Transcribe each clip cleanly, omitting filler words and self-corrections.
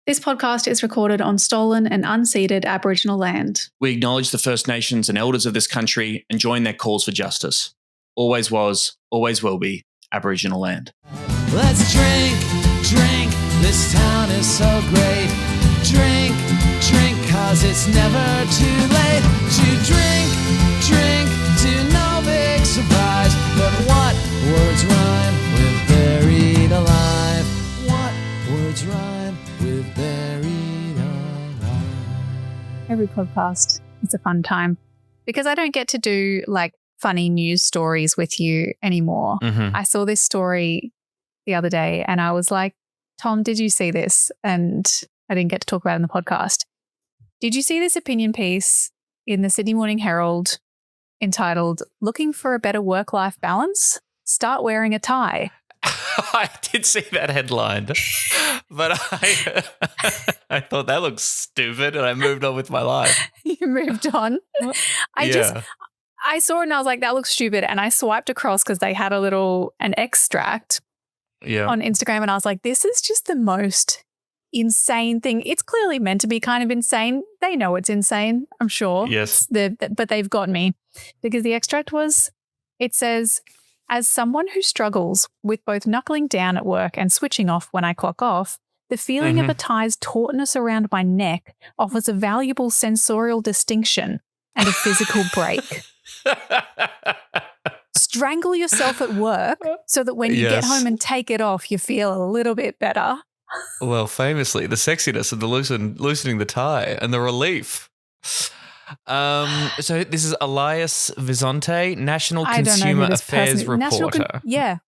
This podcast is recorded on stolen and unceded Aboriginal land. We acknowledge the First Nations and elders of this country and join their calls for justice. Always was, always will be Aboriginal land. Let's drink, this town is so great. Drink, cause it's never too late to drink, to no big surprise. But what words rhyme with buried alive? What words rhyme with buried alive? Every podcast is a fun time because I don't get to do like funny news stories with you anymore. Mm-hmm. I saw this story the other day and I was like, Tom, did you see this? And I didn't get to talk about it in the podcast. Did you see this opinion piece in the Sydney Morning Herald entitled, "Looking for a better work-life balance? Start wearing a tie"? I did see that headline, but I thought that looked stupid and I moved on with my life. You moved on. I saw it and I was like, that looks stupid. And I swiped across because they had an extract on Instagram and I was like, this is just the most insane thing. It's clearly meant to be kind of insane. They know it's insane, I'm sure. Yes. But they've got me because the extract it says, "As someone who struggles with both knuckling down at work and switching off when I clock off, the feeling of a tie's tautness around my neck offers a valuable sensorial distinction and a physical break. Strangle yourself at work so that when you get home and take it off, you feel a little bit better." Well, famously, the sexiness of the loosening the tie and the relief. So this is Elias Vizonte, National Consumer Affairs reporter.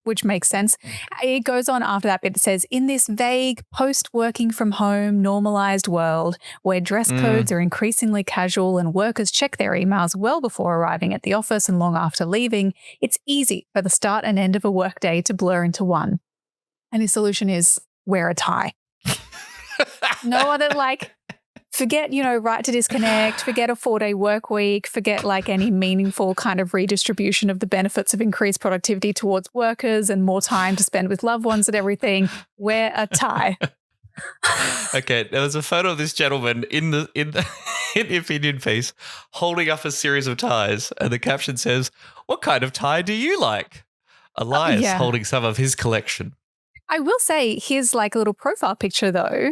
Which makes sense. It goes on after that bit. It says, in this vague post-working from home normalized world where dress codes are increasingly casual and workers check their emails well before arriving at the office and long after leaving, it's easy for the start and end of a workday to blur into one. And his solution is wear a tie. No other forget, right to disconnect, forget a 4-day work week, forget any meaningful kind of redistribution of the benefits of increased productivity towards workers and more time to spend with loved ones and everything. Wear a tie. Okay, there was a photo of this gentleman in the opinion piece holding up a series of ties and the caption says, "What kind of tie do you like?" Elias holding some of his collection. I will say his little profile picture though,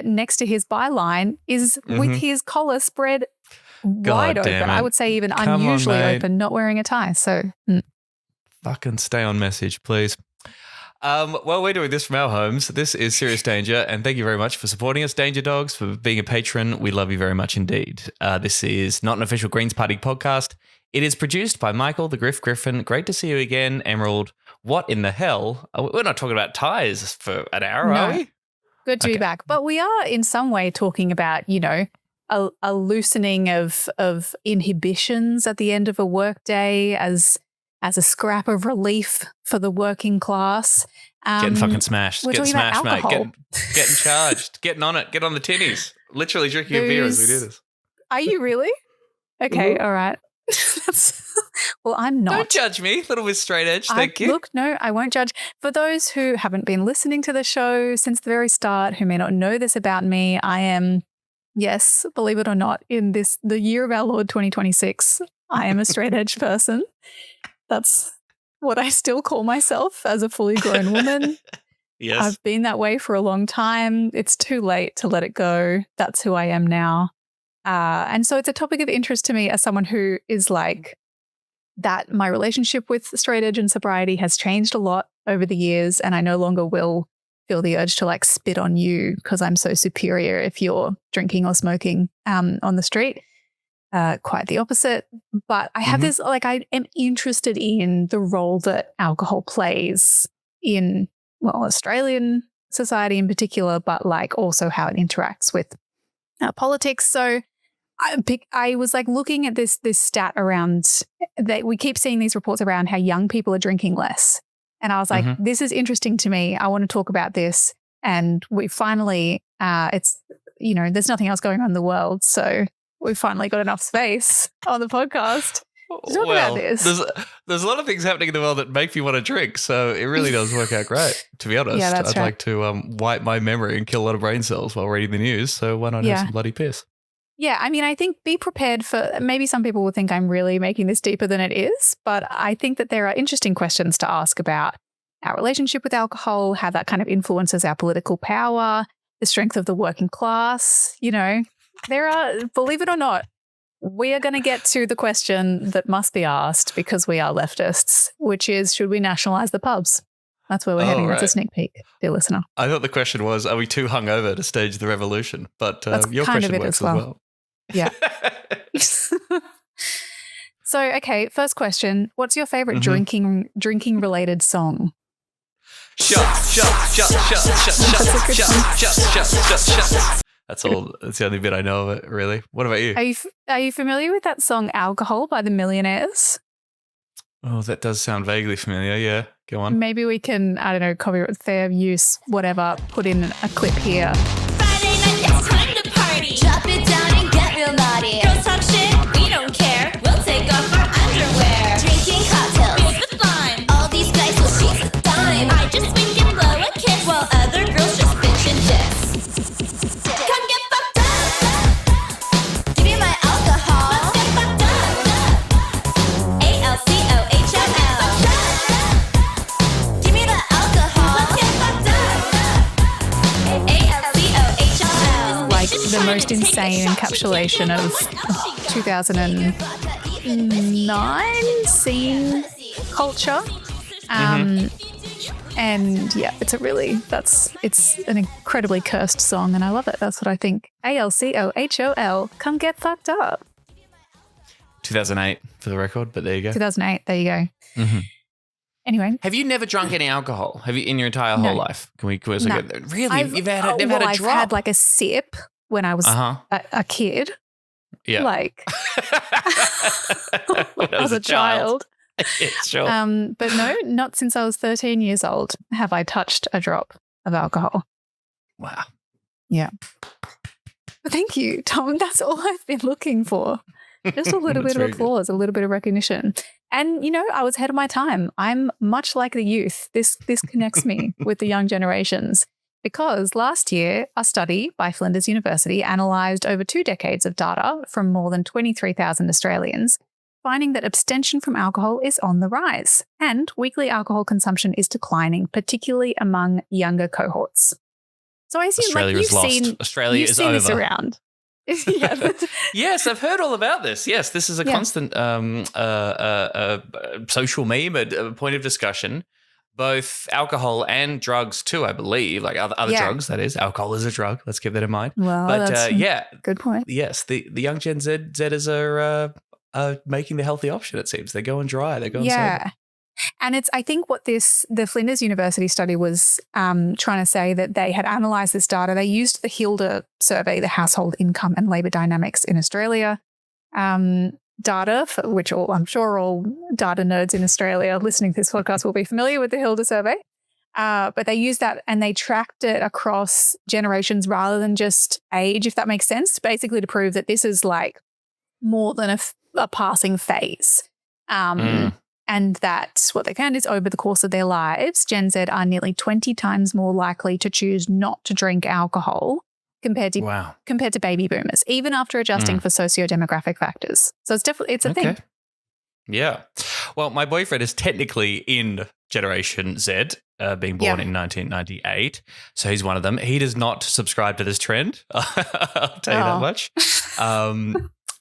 next to his byline is with his collar spread wide open. I would say even unusually open, not wearing a tie. So fucking stay on message, please. Well, we're doing this from our homes. This is Serious Danger, and thank you very much for supporting us, Danger Dogs, for being a patron. We love you very much indeed. This is not an official Greens Party podcast. It is produced by Michael the Griffin. Great to see you again, Emerald. What in the hell? We're not talking about ties for an hour, are we? Good to be back. But we are in some way talking about, a loosening of inhibitions at the end of a workday as a scrap of relief for the working class. Getting fucking smashed. Getting smashed, mate. Alcohol. Getting charged. Getting on it. Get on the tinnies. Literally drinking a beer as we do this. Are you really? Okay, all right. Well, I'm not. Don't judge me. A little bit straight edge. Thank you. Look, no, I won't judge. For those who haven't been listening to the show since the very start, who may not know this about me, I am, yes, believe it or not, in the year of our Lord 2026, I am a straight edge person. That's what I still call myself as a fully grown woman. Yes. I've been that way for a long time. It's too late to let it go. That's who I am now. And so it's a topic of interest to me as someone who is that my relationship with straight edge and sobriety has changed a lot over the years, and I no longer will feel the urge to spit on you because I'm so superior if you're drinking or smoking on the street. Quite the opposite. But I have this, I am interested in the role that alcohol plays in, Australian society in particular, but also how it interacts with politics. So I was looking at this stat around that we keep seeing these reports around how young people are drinking less. And I was like, this is interesting to me. I want to talk about this. And we finally, it's, there's nothing else going on in the world. So we finally got enough space on the podcast Talk about this. There's a lot of things happening in the world that make me want to drink, so it really does work out great, to be honest. Yeah, that's I'd right. like to wipe my memory and kill a lot of brain cells while reading the news, so why not have some bloody piss? Yeah, I mean, I think be prepared for, maybe some people will think I'm really making this deeper than it is, but I think that there are interesting questions to ask about our relationship with alcohol, how that kind of influences our political power, the strength of the working class. You know, there are, believe it or not, we are going to get to the question that must be asked because we are leftists, which is, should we nationalise the pubs? That's where we're heading. Right. That's a sneak peek, dear listener. I thought the question was, are we too hungover to stage the revolution? But that's your kind question of it works as well. Yeah. So, okay, first question. What's your favorite drinking related song? Shot. That's all. That's the only bit I know of it, really. What about you? Are you familiar with that song Alcohol by the Millionaires? Oh, that does sound vaguely familiar. Yeah, go on. Maybe we can, I don't know, copyright, fair use, whatever, put in a clip here. Friday night, it's time to party. Drop it down and get real naughty. Girls talk shit, we don't care. We'll take off our underwear. Drinking cocktails, beers with lime. All these guys will she's a dime. I just wink and blow a kiss while other girls just bitch and diss. Come get fucked up. Give me my alcohol. Let's get fucked up. ALCOHOL. Give me the alcohol. Let's get fucked up. ALCOHOL. Like the most insane encapsulation of 2009 scene culture. And yeah, it's an incredibly cursed song and I love it. That's what I think. ALCOHOL, come get fucked up. 2008 for the record, but there you go. 2008, there you go. Mm-hmm. Anyway. Have you never drunk any alcohol? Have you in your entire whole life? Can we also No. get there? Really? You've never had a I've drop? had like a sip when I was a kid. Yeah. Like When I as a child. Yeah, sure. But no, not since I was 13 years old have I touched a drop of alcohol. Wow. Yeah. Thank you, Tom. That's all I've been looking for. Just a little bit of applause, a little bit of recognition. And, you know, I was ahead of my time. I'm much like the youth. This connects me with the young generations because last year a study by Flinders University analysed over 2 decades of data from more than 23,000 Australians, finding that abstention from alcohol is on the rise and weekly alcohol consumption is declining, particularly among younger cohorts. So I assume Australia is lost. Australia is over. This around. Yeah. Yes, I've heard all about this. Yes, this is a constant social meme, a point of discussion. Both alcohol and drugs too, I believe, like other drugs, that is. Alcohol is a drug. Let's keep that in mind. Well, but that's good point. Yes, the young Gen Zers are making the healthy option, it seems. They're going dry. They're going sober. And I think what the Flinders University study was trying to say, that they had analysed this data. They used the Hilda survey, the Household Income and Labour Dynamics in Australia data, for which I'm sure all data nerds in Australia listening to this podcast will be familiar with the Hilda survey. But they used that and they tracked it across generations rather than just age, if that makes sense, basically to prove that this is like more than a passing phase. And that what they found is over the course of their lives, Gen Z are nearly 20 times more likely to choose not to drink alcohol compared to baby boomers, even after adjusting for socio-demographic factors. So it's a thing. Yeah. Well, my boyfriend is technically in Generation Z, being born in 1998. So he's one of them. He does not subscribe to this trend. I'll tell you that much.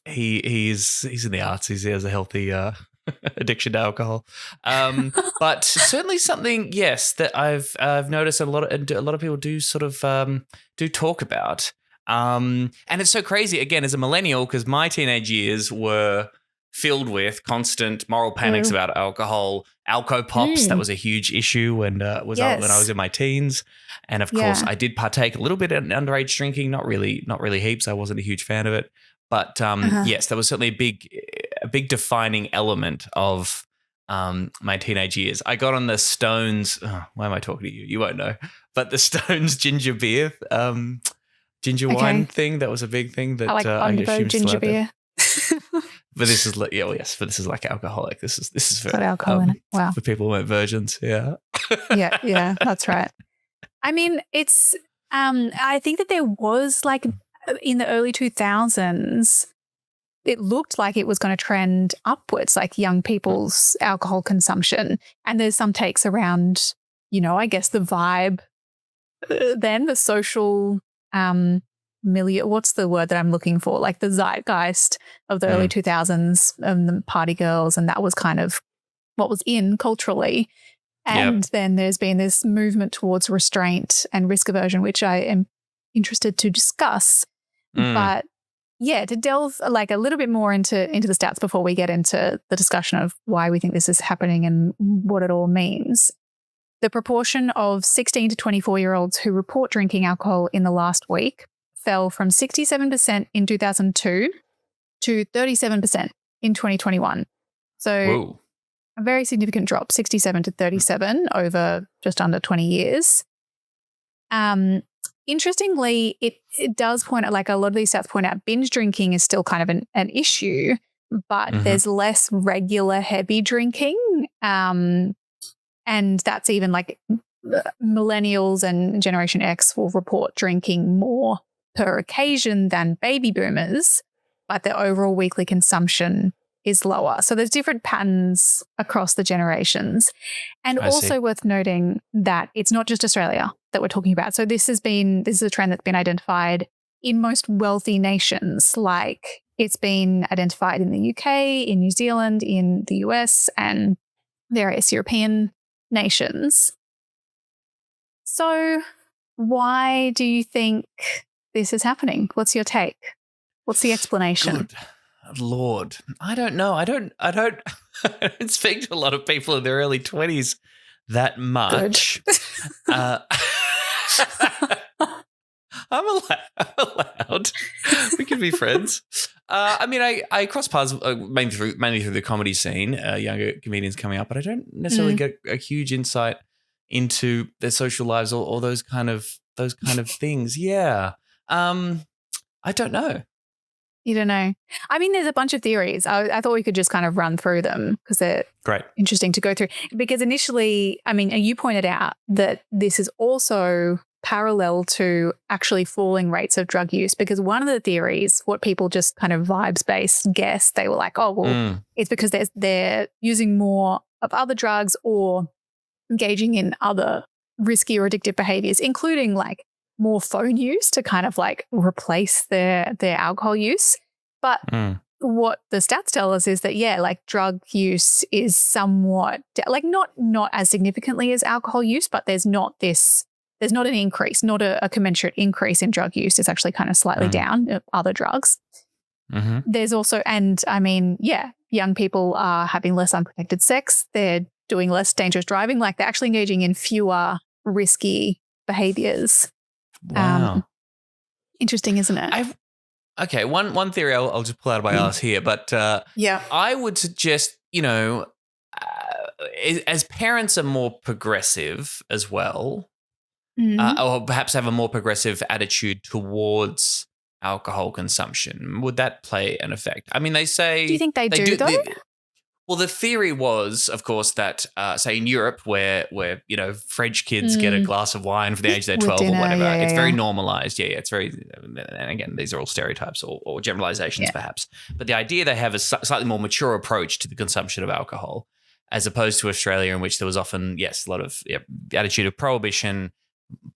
He's in the arts. He has a healthy addiction to alcohol, but certainly something, yes, that I've noticed a lot of people do sort of do talk about, and it's so crazy again as a millennial because my teenage years were filled with constant moral panics about alcohol, alco pops. That was a huge issue when I was in my teens, and of course I did partake a little bit in underage drinking, not really heaps. I wasn't a huge fan of it. But yes, that was certainly a big defining element of my teenage years. I got on the Stones. Why am I talking to you? You won't know. But the Stones ginger beer, ginger wine thing, that was a big thing. That I like Underbo ginger beer. But this is but this is like alcoholic. This is for Got alcohol in it. Wow. for people who weren't virgins. Yeah. Yeah, that's right. I mean, it's I think that there was like in the early 2000s, it looked like it was going to trend upwards, like young people's alcohol consumption. And there's some takes around, I guess the vibe, then the social milieu. What's the word that I'm looking for? Like the zeitgeist of the early 2000s, the party girls, and that was kind of what was in culturally. And then there's been this movement towards restraint and risk aversion, which I am interested to discuss. But yeah, to delve like a little bit more into the stats before we get into the discussion of why we think this is happening and what it all means. The proportion of 16 to 24-year-olds who report drinking alcohol in the last week fell from 67% in 2002 to 37% in 2021. So Whoa. a very significant drop, 67 to 37 over just under 20 years. Interestingly, it does point out, like a lot of these stats point out, binge drinking is still kind of an issue, but there's less regular heavy drinking. And that's even like millennials and Generation X will report drinking more per occasion than baby boomers, but their overall weekly consumption is lower. So there's different patterns across the generations. And also worth noting that it's not just Australia that we're talking about. So this is a trend that's been identified in most wealthy nations. Like it's been identified in the UK, in New Zealand, in the US, and various European nations. So why do you think this is happening? What's your take? What's the explanation? Good Lord, I don't know. I don't I don't speak to a lot of people in their early 20s that much. I'm allowed. We can be friends. I mean, I cross paths mainly through the comedy scene, younger comedians coming up, but I don't necessarily get a huge insight into their social lives or those kind of things. Yeah. I don't know. You don't know. I mean, there's a bunch of theories. I thought we could just kind of run through them because they're great, interesting to go through. Because initially, I mean, you pointed out that this is also parallel to actually falling rates of drug use. Because one of the theories, what people just kind of vibes-based guess, they were like, oh, well, it's because they're using more of other drugs or engaging in other risky or addictive behaviors, including like more phone use to kind of like replace their alcohol use. But what the stats tell us is that, yeah, like drug use is somewhat like not as significantly as alcohol use, but there's not an increase, not a commensurate increase in drug use. It's actually kind of slightly down other drugs. There's also, and I mean, yeah, young people are having less unprotected sex. They're doing less dangerous driving. Like they're actually engaging in fewer risky behaviors. Wow. Interesting, isn't it? Okay, one theory I'll just pull out of my ass here, but I would suggest, as parents are more progressive as well, or perhaps have a more progressive attitude towards alcohol consumption, would that play an effect? I mean, they say... Do you think they do though? Well, the theory was, of course, that say in Europe, where French kids get a glass of wine from the age they're 12 or whatever, it's very normalized. Yeah, it's very. And again, these are all stereotypes or generalizations, perhaps. But the idea they have a slightly more mature approach to the consumption of alcohol, as opposed to Australia, in which there was often a lot of the attitude of prohibition,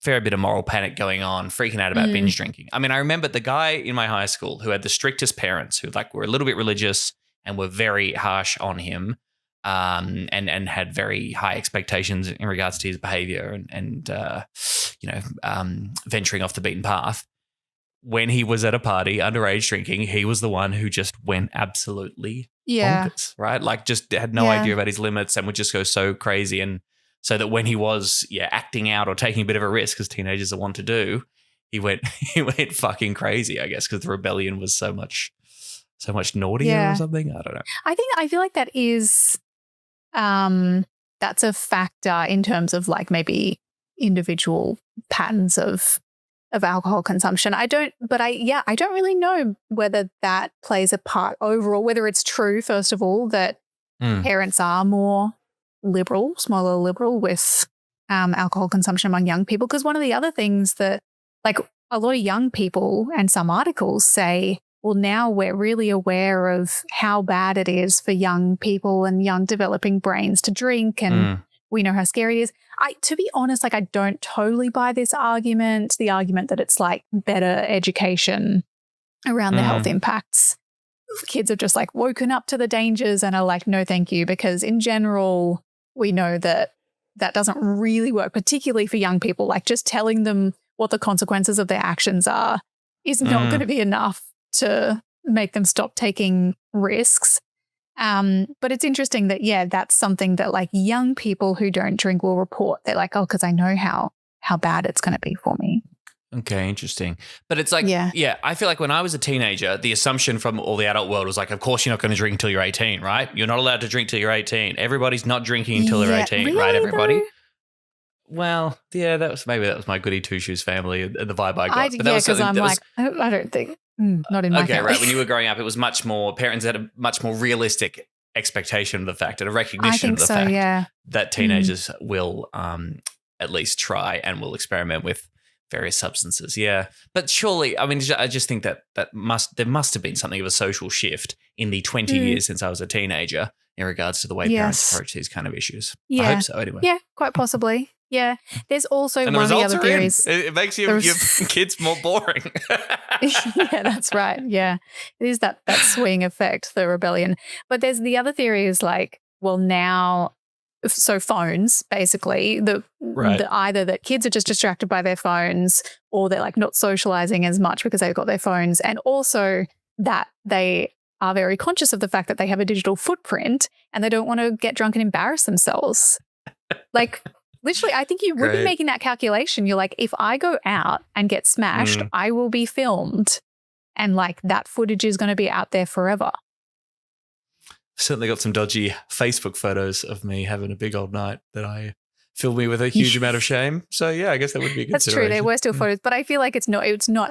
fair bit of moral panic going on, freaking out about binge drinking. I mean, I remember the guy in my high school who had the strictest parents, who were a little bit religious and were very harsh on him, and had very high expectations in regards to his behavior and venturing off the beaten path. When he was at a party, underage drinking, he was the one who just went absolutely bonkers, right? Like just had no idea about his limits and would just go so crazy. And so that when he was acting out or taking a bit of a risk, as teenagers are wont to do, he went fucking crazy, I guess, because the rebellion was so much naughtier or something. I don't know. I feel like that is that's a factor in terms of like maybe individual patterns of of alcohol consumption. I don't really know whether that plays a part overall, whether it's true, first of all, that parents are more liberal, smaller liberal with alcohol consumption among young people. Because one of the other things that, like, a lot of young people and some articles say, well, now we're really aware of how bad it is for young people and young developing brains to drink, and we know how scary it is. To be honest, like, I don't totally buy this argument, the argument that it's like better education around the health impacts. Kids have just like woken up to the dangers and are like, no, thank you. Because in general, we know that that doesn't really work, particularly for young people. Like, just telling them what the consequences of their actions are is not going to be enough to make them stop taking risks. But it's interesting that, that's something that like young people who don't drink will report. They're like, oh, because I know how bad it's going to be for me. Okay, interesting. But it's like, I feel like when I was a teenager, the assumption from all the adult world was like, of course you're not going to drink until you're 18, right? You're not allowed to drink till you're 18. Everybody's not drinking until they're 18, really, right, everybody? Though? Well, that was my goody two-shoes family and the vibe I got. Because I'm like, I don't think, not in my family. Okay, right. When you were growing up, it was much more, parents had a much more realistic expectation of the fact and a recognition of the fact that teenagers will at least try and will experiment with various substances. Yeah. But surely, I mean, I just think that there must have been something of a social shift in the 20 years since I was a teenager in regards to the way parents approach these kind of issues. Yeah. I hope so anyway. Yeah, quite possibly. Yeah. There's also and one of the other theories. It makes your kids more boring. Yeah, that's right. Yeah. It is that swing effect, the rebellion. But there's the other theory is like, well, now, so phones, basically, the either that kids are just distracted by their phones or they're like not socializing as much because they've got their phones, and also that they are very conscious of the fact that they have a digital footprint and they don't want to get drunk and embarrass themselves. Like, literally, I think you would be making that calculation. You're like, if I go out and get smashed, I will be filmed, and like that footage is going to be out there forever. Certainly got some dodgy Facebook photos of me having a big old night that I filled me with a huge amount of shame. So yeah, I guess that would be a consideration. That's true. There were still photos, but I feel like it's not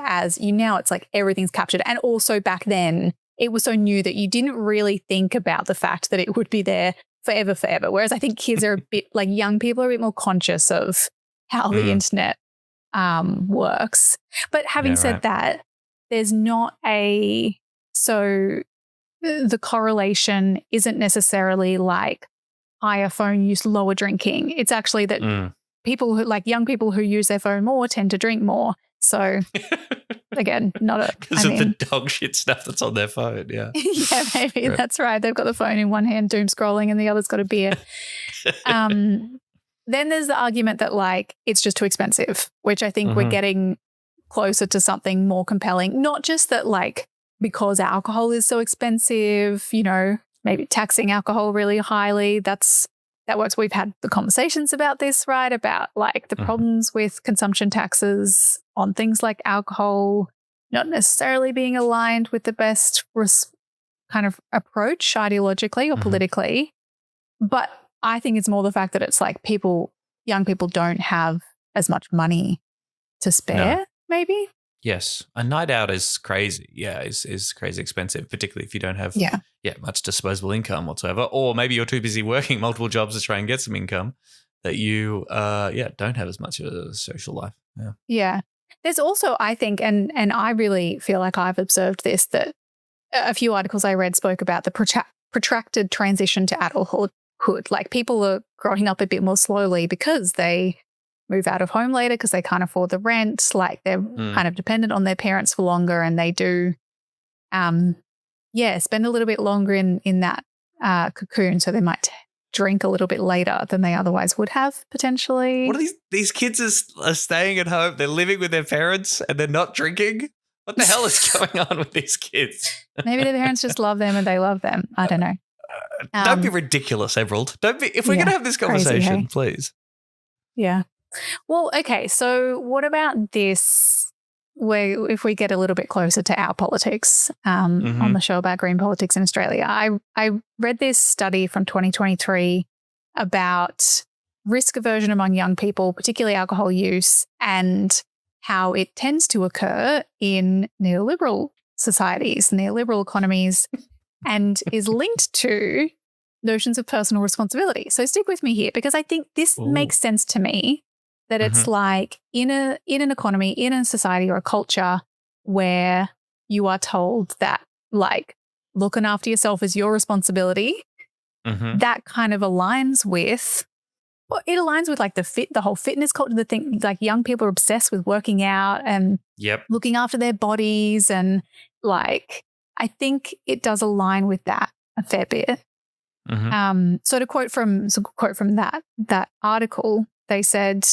as now it's like everything's captured. And also back then it was so new that you didn't really think about the fact that it would be there forever. Whereas I think kids are a bit like young people are a bit more conscious of how the internet works. But having said that, there's not the correlation isn't necessarily like higher phone use, lower drinking. It's actually that people who, like young people who use their phone more, tend to drink more. So again, because of the dog shit stuff that's on their phone. Yeah. Yeah, maybe that's right. They've got the phone in one hand, doom scrolling, and the other's got a beer. Then there's the argument that like it's just too expensive, which I think we're getting closer to something more compelling. Not just that like because alcohol is so expensive, maybe taxing alcohol really highly. That works. We've had the conversations about this, right? About like the problems with consumption taxes on things like alcohol, not necessarily being aligned with the best kind of approach ideologically or politically. But I think it's more the fact that it's like young people don't have as much money to spare, maybe. Yes. A night out is crazy. Yeah, is crazy expensive, particularly if you don't have much disposable income whatsoever. Or maybe you're too busy working multiple jobs to try and get some income that you don't have as much of a social life. Yeah. Yeah. There's also, I think, and I really feel like I've observed this, that a few articles I read spoke about the protracted transition to adulthood. Like people are growing up a bit more slowly because they move out of home later because they can't afford the rent. Like they're kind of dependent on their parents for longer, and they do, spend a little bit longer in that cocoon. So they might drink a little bit later than they otherwise would have potentially. What are these kids are staying at home? They're living with their parents and they're not drinking? What the hell is going on with these kids? Maybe their parents just love them and they love them. I don't know. Don't be ridiculous, Emerald. Don't be. If we're going to have this conversation, please. Yeah. Well, okay. So what about this? If we get a little bit closer to our politics on the show about green politics in Australia, I read this study from 2023 about risk aversion among young people, particularly alcohol use, and how it tends to occur in neoliberal societies, neoliberal economies, and is linked to notions of personal responsibility. So stick with me here, because I think this makes sense to me, that it's like in an economy, in a society or a culture where you are told that like looking after yourself is your responsibility, that kind of aligns with, well, it aligns with like the whole fitness culture, the thing, like young people are obsessed with working out and looking after their bodies. And like, I think it does align with that a fair bit. So to quote from that article, they said,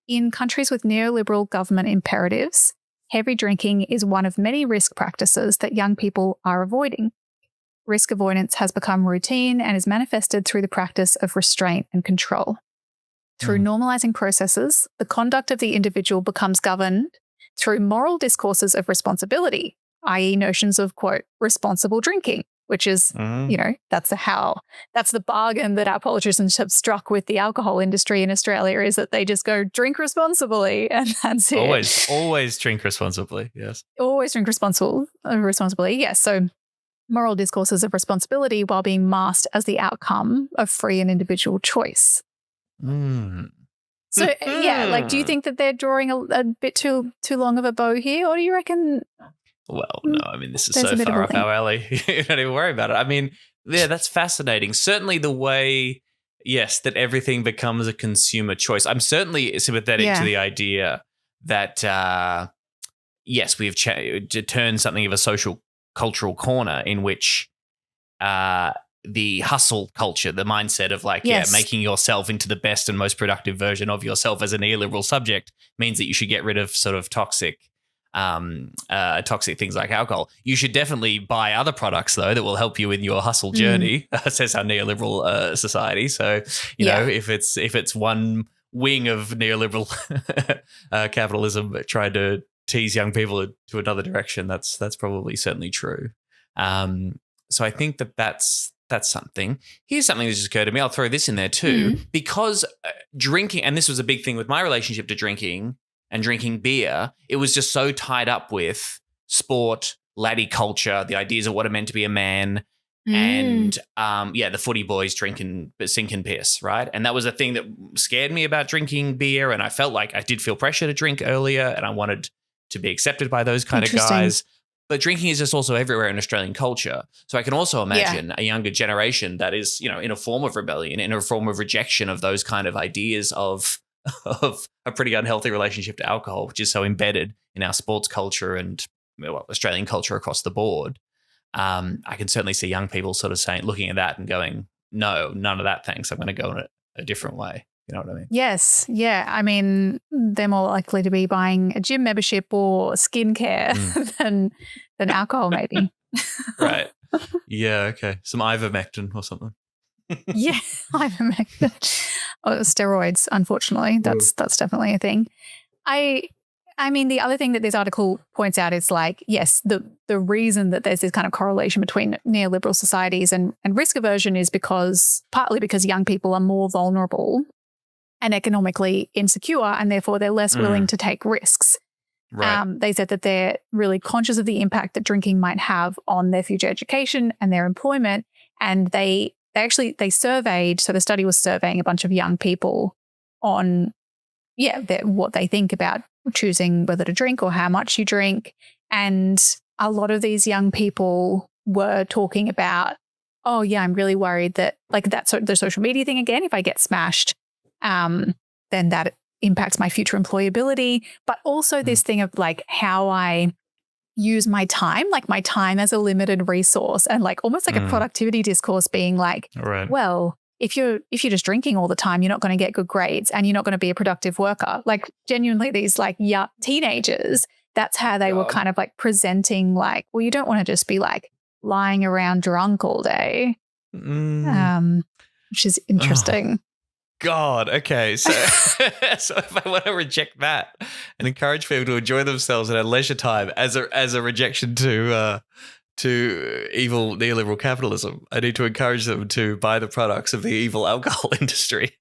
in countries with neoliberal government imperatives, heavy drinking is one of many risk practices that young people are avoiding. Risk avoidance has become routine and is manifested through the practice of restraint and control. Through normalizing processes, the conduct of the individual becomes governed through moral discourses of responsibility, i.e. notions of, quote, responsible drinking, which is, that's the bargain that our politicians have struck with the alcohol industry in Australia, is that they just go drink responsibly and that's it. Always drink responsibly, yes. Always drink responsibly, yes. So moral discourses of responsibility while being masked as the outcome of free and individual choice. So, like, do you think that they're drawing a bit too long of a bow here, or do you reckon... Well, no, I mean, this is so far up our alley. You don't even worry about it. I mean, yeah, that's fascinating. Certainly the way, yes, that everything becomes a consumer choice. I'm certainly sympathetic to the idea that, yes, we've turned something of a social cultural corner in which the hustle culture, the mindset of like, making yourself into the best and most productive version of yourself as a neoliberal subject means that you should get rid of sort of toxic things like alcohol. You should definitely buy other products though that will help you in your hustle journey, says our neoliberal society. So you know, if it's one wing of neoliberal capitalism trying to tease young people to another direction, that's probably certainly true. So I think that's something. Here's something that just occurred to me. I'll throw this in there too, because drinking, and this was a big thing with my relationship to drinking and drinking beer, it was just so tied up with sport, laddie culture, the ideas of what it meant to be a man, and the footy boys drinking, sinking piss, right? And that was a thing that scared me about drinking beer, and I felt like I did feel pressure to drink earlier, and I wanted to be accepted by those kind of guys. But drinking is just also everywhere in Australian culture. So I can also imagine a younger generation that is, in a form of rebellion, in a form of rejection of those kind of ideas of a pretty unhealthy relationship to alcohol, which is so embedded in our sports culture and Australian culture across the board. I can certainly see young people sort of looking at that and going, no, none of that, thanks. I'm going to go in a different way. You know what I mean? Yes. Yeah. I mean, they're more likely to be buying a gym membership or skincare than alcohol, maybe. Right. Yeah. Okay. Some ivermectin or something. Yeah, ivermectin. Steroids, unfortunately. That's definitely a thing. I mean, the other thing that this article points out is like, yes, the reason that there's this kind of correlation between neoliberal societies and risk aversion is partly because young people are more vulnerable and economically insecure, and therefore they're less willing to take risks. Right. They said that they're really conscious of the impact that drinking might have on their future education and their employment, and they surveyed, so the study was surveying a bunch of young people on, what they think about choosing whether to drink or how much you drink. And a lot of these young people were talking about, oh yeah, I'm really worried that the social media thing again, if I get smashed, then that impacts my future employability. But also this thing of like how I use my time as a limited resource, and like almost like a productivity discourse being like, well, if you're just drinking all the time, you're not going to get good grades and you're not going to be a productive worker. Like genuinely these like young teenagers, that's how they were kind of like presenting like, well, you don't want to just be like lying around drunk all day, which is interesting. God, okay. So, so if I want to reject that and encourage people to enjoy themselves in their leisure time as a rejection to evil neoliberal capitalism, I need to encourage them to buy the products of the evil alcohol industry.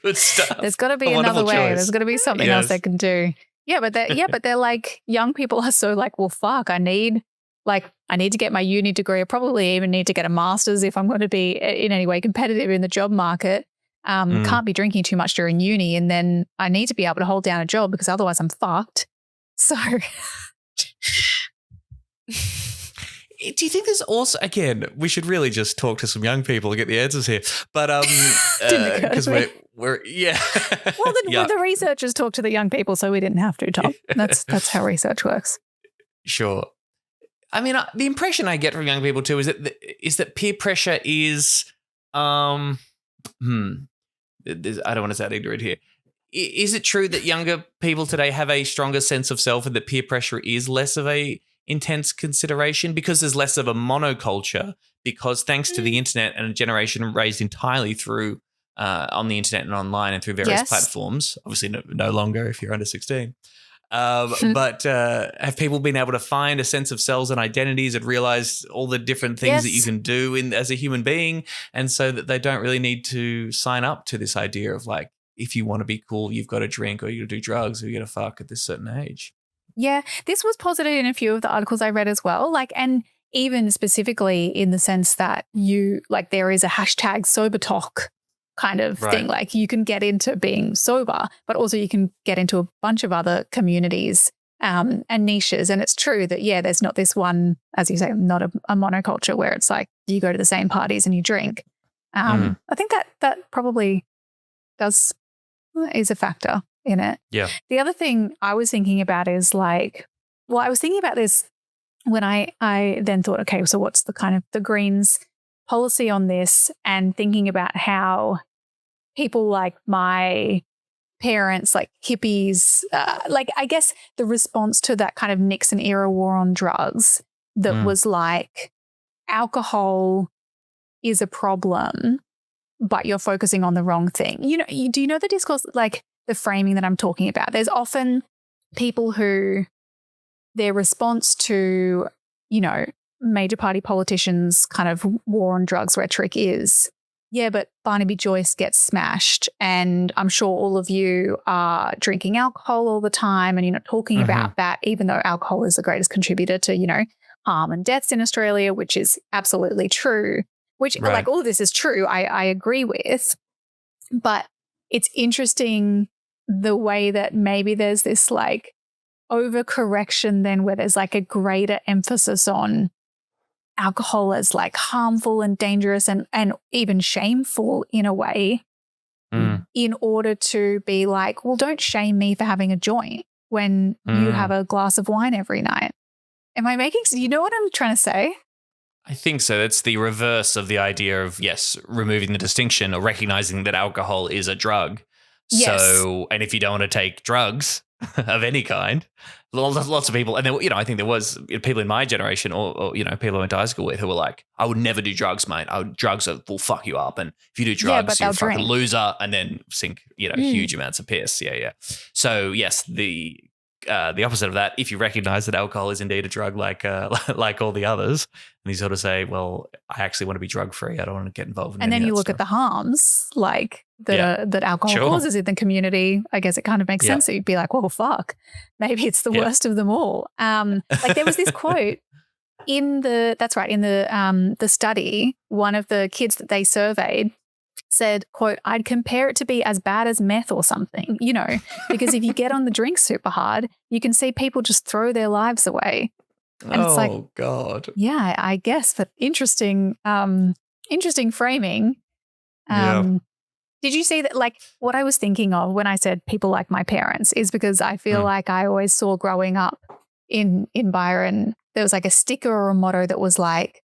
Good stuff. There's got to be A another wonderful way. choice. There's got to be something else they can do. Yeah, but they're like, young people are so like, well, fuck, I need to get my uni degree. I probably even need to get a master's if I'm going to be in any way competitive in the job market. Can't be drinking too much during uni, and then I need to be able to hold down a job because otherwise I'm fucked. So do you think there's also, again, we should really just talk to some young people and get the answers here. But because we're yeah. Well, the researchers talk to the young people, so we didn't have to, Tom. That's how research works. Sure. I mean, the impression I get from young people too is that peer pressure is I don't want to sound ignorant here. Is it true that younger people today have a stronger sense of self and that peer pressure is less of a intense consideration because there's less of a monoculture, because thanks to the internet and a generation raised entirely through on the internet and online and through various platforms, obviously no longer if you're under 16, but have people been able to find a sense of selves and identities and realize all the different things that you can do as a human being, and so that they don't really need to sign up to this idea of like, if you want to be cool, you've got to drink or you got to do drugs or you got to fuck at this certain age. Yeah, this was posited in a few of the articles I read as well. Like, and even specifically in the sense that there is a hashtag sober talk kind of thing. Like, you can get into being sober, but also you can get into a bunch of other communities and niches. And it's true that, there's not this one, as you say, not a monoculture where it's like you go to the same parties and you drink. I think that probably is a factor in it. Yeah. The other thing I was thinking about is I was thinking about this when I then thought, okay, so what's the kind of the Greens policy on this, and thinking about how people like my parents, like hippies, I guess the response to that kind of Nixon era war on drugs that was like, alcohol is a problem, but you're focusing on the wrong thing. Do you know the discourse, like the framing that I'm talking about? There's often people who their response to, major party politicians' kind of war on drugs rhetoric is, but Barnaby Joyce gets smashed, and I'm sure all of you are drinking alcohol all the time, and you're not talking about that, even though alcohol is the greatest contributor to, harm and deaths in Australia, which is absolutely true. Which, like, all of this is true, I agree with. But it's interesting the way that maybe there's this, like, overcorrection then where there's, like, a greater emphasis on alcohol as, like, harmful and dangerous and even shameful in a way, in order to be like, well, don't shame me for having a joint when you have a glass of wine every night. Am I making sense? You know what I'm trying to say? I think so. That's the reverse of the idea of, removing the distinction or recognizing that alcohol is a drug. Yes. So, and if you don't want to take drugs of any kind, lots of people, and then, I think there was people in my generation or people I went to high school with who were like, I would never do drugs, mate. Drugs will fuck you up. And if you do drugs, you're a fucking loser, and then sink, huge amounts of piss. Yeah. So yes, the opposite of that, if you recognize that alcohol is indeed a drug like all the others, and you sort of say, well, I actually want to be drug free. I don't want to get involved in and any then you of that look stuff. at the harms that alcohol causes in the community. I guess it kind of makes sense that you'd be like, well, fuck, maybe it's the worst of them all. Like there was this quote in the study, one of the kids that they surveyed said, quote, I'd compare it to be as bad as meth or something, because if you get on the drink super hard, you can see people just throw their lives away. And it's like, God. Yeah, I guess, but interesting framing. Did you see that, like, what I was thinking of when I said people like my parents is because I feel like I always saw growing up in Byron, there was like a sticker or a motto that was like,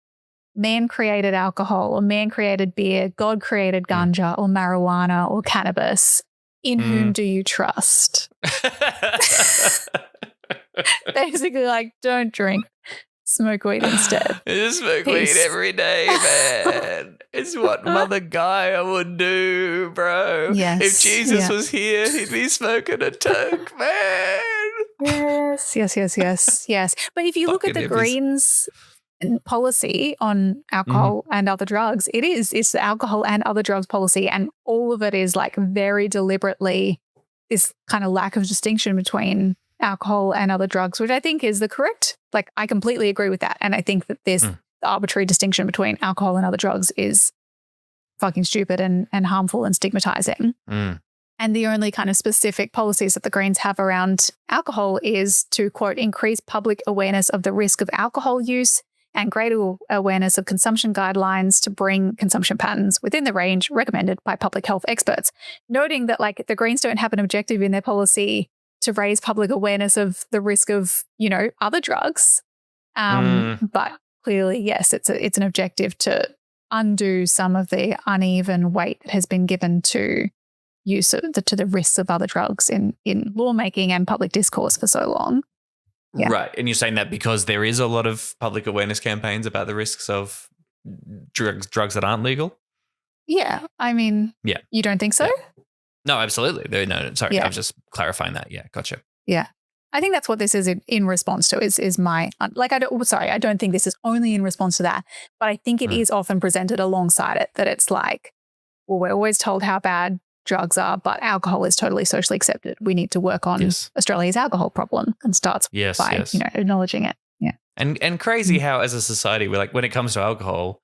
man created alcohol or man created beer, God created ganja or marijuana or cannabis. In whom do you trust? Basically, like, don't drink, smoke weed instead. Just smoke weed every day, man. It's what Mother Gaia would do, bro. Yes, if Jesus was here, he'd be smoking a toke, man. Yes. But if you look at the Greens, policy on alcohol and other drugs. It's the alcohol and other drugs policy, and all of it is like very deliberately this kind of lack of distinction between alcohol and other drugs, which I think is the correct, like I completely agree with that. And I think that this arbitrary distinction between alcohol and other drugs is fucking stupid and harmful and stigmatizing. And the only kind of specific policies that the Greens have around alcohol is to, quote, increase public awareness of the risk of alcohol use and greater awareness of consumption guidelines to bring consumption patterns within the range recommended by public health experts. Noting that, like, the Greens don't have an objective in their policy to raise public awareness of the risk of, you know, other drugs. But clearly, yes, it's an objective to undo some of the uneven weight that has been given to use of to the risks of other drugs in lawmaking and public discourse for so long. Yeah. Right. And you're saying that because there is a lot of public awareness campaigns about the risks of drugs that aren't legal? Yeah. I mean, you don't think so? Yeah. No, absolutely. No, sorry. I was just clarifying that. Yeah, gotcha. Yeah. I think that's what this is in response to is my, like, I don't think this is only in response to that, but I think it is often presented alongside it, that it's like, well, we're always told how bad drugs are, but alcohol is totally socially accepted. We need to work on Australia's alcohol problem, and starts by you know, acknowledging it. Yeah. And crazy how as a society, we're like, when it comes to alcohol,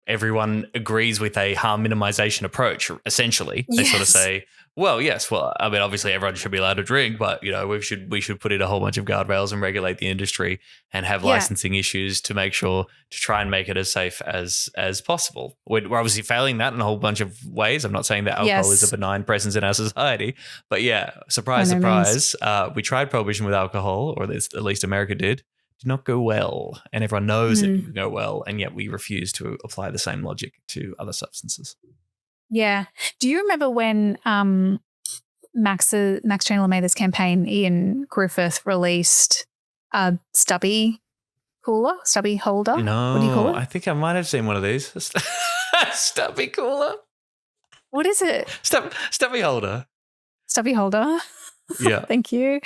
everyone agrees with a harm minimization approach, essentially. They sort of say, well, I mean, obviously everyone should be allowed to drink, but, you know, we should put in a whole bunch of guardrails and regulate the industry and have licensing issues to make sure to try and make it as safe as possible. We're obviously failing that in a whole bunch of ways. I'm not saying that alcohol is a benign presence in our society, but surprise, we tried prohibition with alcohol, or at least America did not go well, and everyone knows it didn't go well, and yet we refuse to apply the same logic to other substances. Yeah. Do you remember when Max Chandler made this campaign, Ian Griffith released a stubby holder? No, what do you call it? I think I might have seen one of these. Stubby cooler. What is it? Stubby holder. Stubby holder. Yeah. Thank you.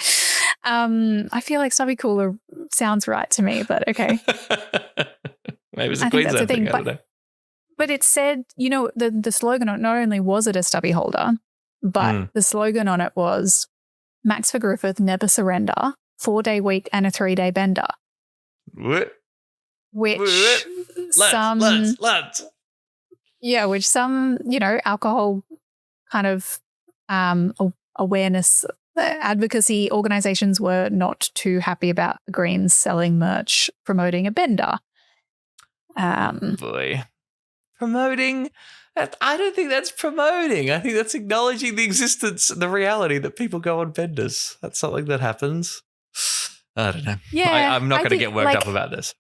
I feel like stubby cooler sounds right to me, but okay. Maybe it's a Queensland thing. I don't know. But it said, you know, the slogan, not only was it a stubby holder, but the slogan on it was Max for Griffith, never surrender, 4-day week and a 3-day bender. What? Which Lads. Yeah, which some, you know, alcohol kind of awareness advocacy organizations were not too happy about the Greens selling merch promoting a bender. Boy. Promoting? I don't think that's promoting. I think that's acknowledging the existence, the reality that people go on benders. That's something that happens. I don't know. Yeah, I'm not going to get worked up about this.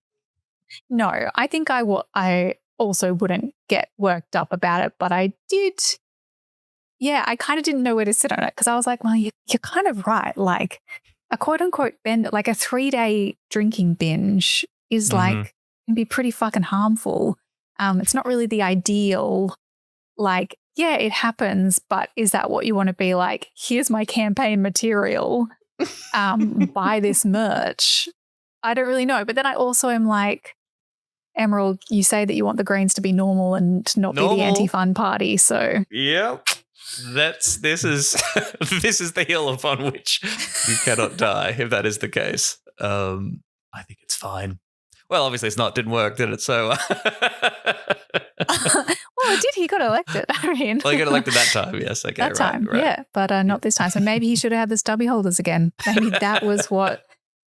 No, I think I also wouldn't get worked up about it, but I did. Yeah, I kind of didn't know where to sit on it, because I was like, well, you're kind of right. Like a quote unquote bender, like a 3-day drinking binge is like, can be pretty fucking harmful. It's not really the ideal. Like, yeah, it happens, but is that what you want to be like? Here's my campaign material. Buy this merch. I don't really know. But then I also am like, Emerald, you say that you want the Greens to be normal and to not be the anti-fun party. So yep. This is the hill upon which you cannot die, if that is the case. I think it's fine. Well, obviously it's not. Didn't work, did it? So well, it did. He got elected. I mean, well, he got elected that time. Yes, okay, that time, right. Yeah, but not this time. So maybe he should have had the stubby holders again. Maybe that was what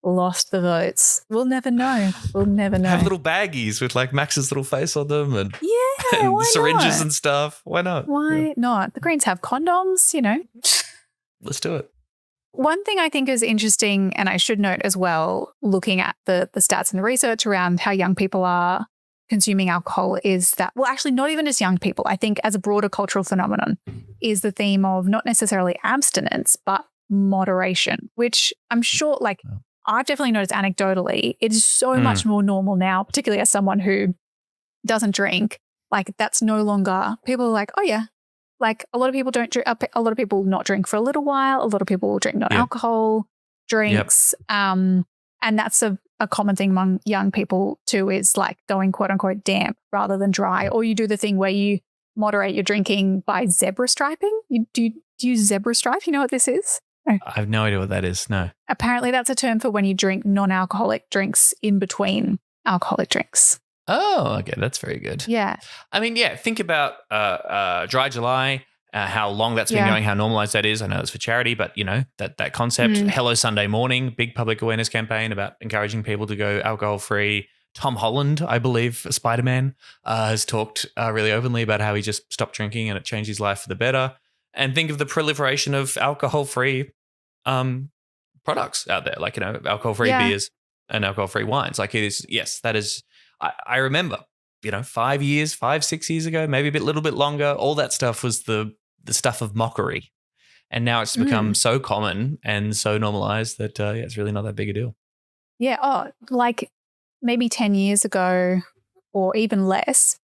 lost the votes. We'll never know. Have little baggies with like Max's little face on them, and and why syringes not? and stuff. Why not? Why not? The Greens have condoms. You know. Let's do it. One thing I think is interesting, and I should note as well, looking at the stats and the research around how young people are consuming alcohol, is that, well, actually not even just young people, I think as a broader cultural phenomenon, is the theme of not necessarily abstinence, but moderation, which I'm sure, like, I've definitely noticed anecdotally, it is so much more normal now, particularly as someone who doesn't drink. Like, that's no longer, people are like, oh yeah. Like, a lot of people don't drink, a lot of people not drink for a little while. A lot of people will drink non-alcohol drinks. And that's a common thing among young people too is like going quote unquote damp rather than dry. Or you do the thing where you moderate your drinking by zebra striping. Do you use zebra stripe? You know what this is? No. I have no idea what that is. No. Apparently that's a term for when you drink non-alcoholic drinks in between alcoholic drinks. Oh, okay. That's very good. Yeah. I mean, yeah, think about Dry July, how long that's been going, how normalized that is. I know it's for charity, but, you know, that concept. Hello Sunday Morning, big public awareness campaign about encouraging people to go alcohol-free. Tom Holland, I believe, Spider-Man, has talked really openly about how he just stopped drinking and it changed his life for the better. And think of the proliferation of alcohol-free products out there, like, you know, alcohol-free beers and alcohol-free wines. Like it is, yes, that is, I remember, you know, 5 years, 6 years ago, maybe a little bit longer, all that stuff was the stuff of mockery. And now it's become so common and so normalized that it's really not that big a deal. Yeah. Oh, like maybe 10 years ago or even less,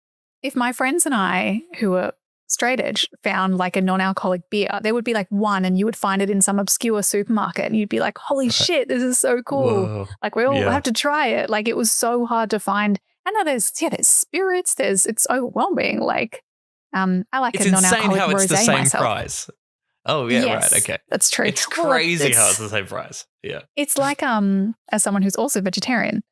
if my friends and I who were straight edge found like a non-alcoholic beer, there would be like one and you would find it in some obscure supermarket and you'd be like, holy shit, this is so cool. Whoa. Like we all have to try it. Like it was so hard to find. I know there's spirits, it's overwhelming. Like I like it's a non-alcoholic insane how it's the rosé same myself. price. Oh yeah, Yes, right, okay. That's true. It's Well, crazy how it's the same price. Yeah. It's like as someone who's also vegetarian,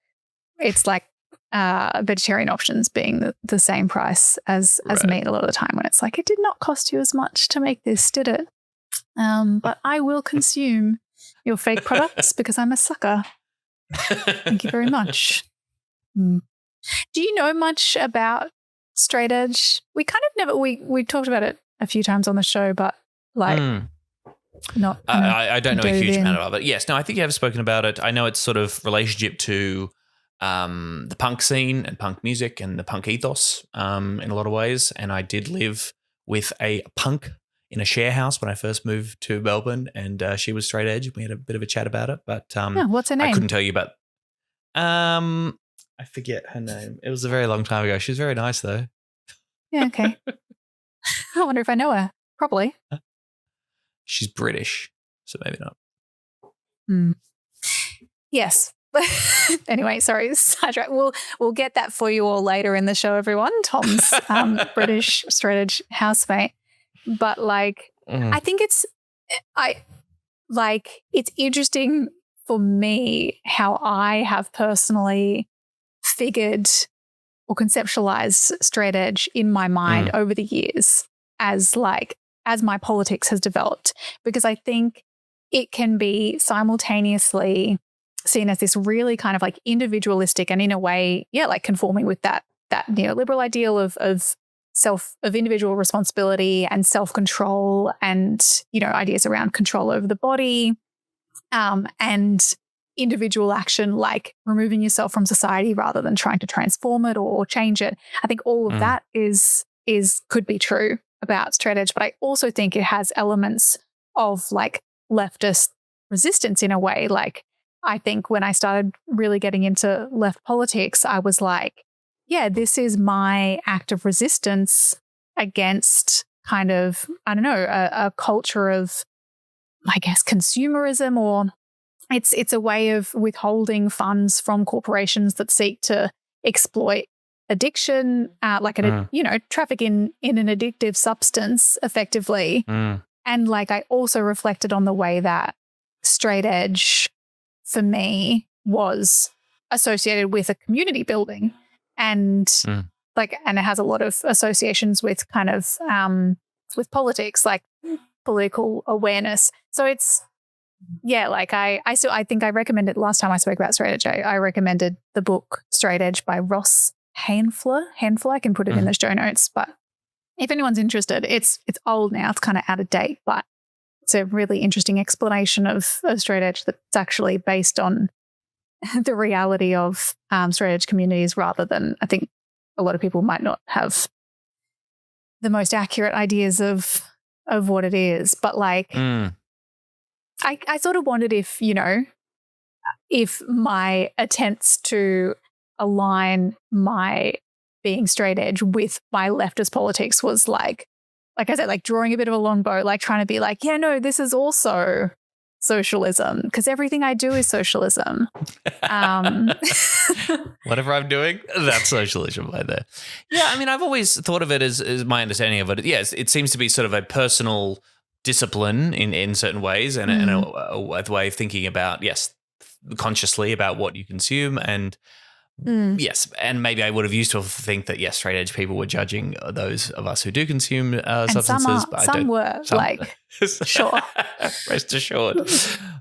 it's like vegetarian options being the same price as meat a lot of the time, when it's like, it did not cost you as much to make this, did it? But I will consume your fake products because I'm a sucker. Thank you very much. Do you know much about straight edge? We kind of never, we talked about it a few times on the show, but like not. I don't know a huge amount about it. Yes, no, I think you have spoken about it. I know it's sort of relationship to the punk scene and punk music and the punk ethos in a lot of ways. And I did live with a punk in a share house when I first moved to Melbourne, and she was straight edge. We had a bit of a chat about it, but what's her name? I couldn't tell you about. I forget her name. It was a very long time ago. She was very nice though. Yeah, okay. I wonder if I know her. Probably. She's British, so maybe not. Yes. Anyway, sorry, sidetrack. We'll get that for you all later in the show, everyone. Tom's British straight edge housemate. But like, I think it's interesting for me how I have personally figured or conceptualized straight edge in my mind over the years as my politics has developed, because I think it can be simultaneously seen as this really kind of like individualistic and in a way, like conforming with that neoliberal ideal of individual responsibility and self-control and, you know, ideas around control over the body and individual action, like removing yourself from society rather than trying to transform it or change it. I think all of that could be true about straight edge, but I also think it has elements of like leftist resistance in a way. Like I think when I started really getting into left politics, I was like, yeah, this is my act of resistance against kind of, I don't know, a culture of, I guess, consumerism, or it's a way of withholding funds from corporations that seek to exploit addiction, traffic in an addictive substance effectively. And like I also reflected on the way that straight edge for me was associated with a community building and and it has a lot of associations with kind of with politics, like political awareness. So it's I think I recommended last time I spoke about straight edge. I recommended the book Straight Edge by Ross Haenfler. I can put it in the show notes, but if anyone's interested, it's old now. It's kind of out of date, but it's a really interesting explanation of straight edge that's actually based on the reality of straight edge communities, rather than, I think a lot of people might not have the most accurate ideas of what it is. But like, I sort of wondered if, you know, if my attempts to align my being straight edge with my leftist politics was like I said, like drawing a bit of a long bow, like trying to be like, yeah, no, this is also socialism because everything I do is socialism. Whatever I'm doing, that's socialism right there. Yeah, I mean, I've always thought of it as my understanding of it. Yes, it seems to be sort of a personal discipline in certain ways and a way of thinking about, yes, consciously about what you consume and yes, and maybe I would have used to think that, yes, straight edge people were judging those of us who do consume substances. But some were. Sure. Rest assured.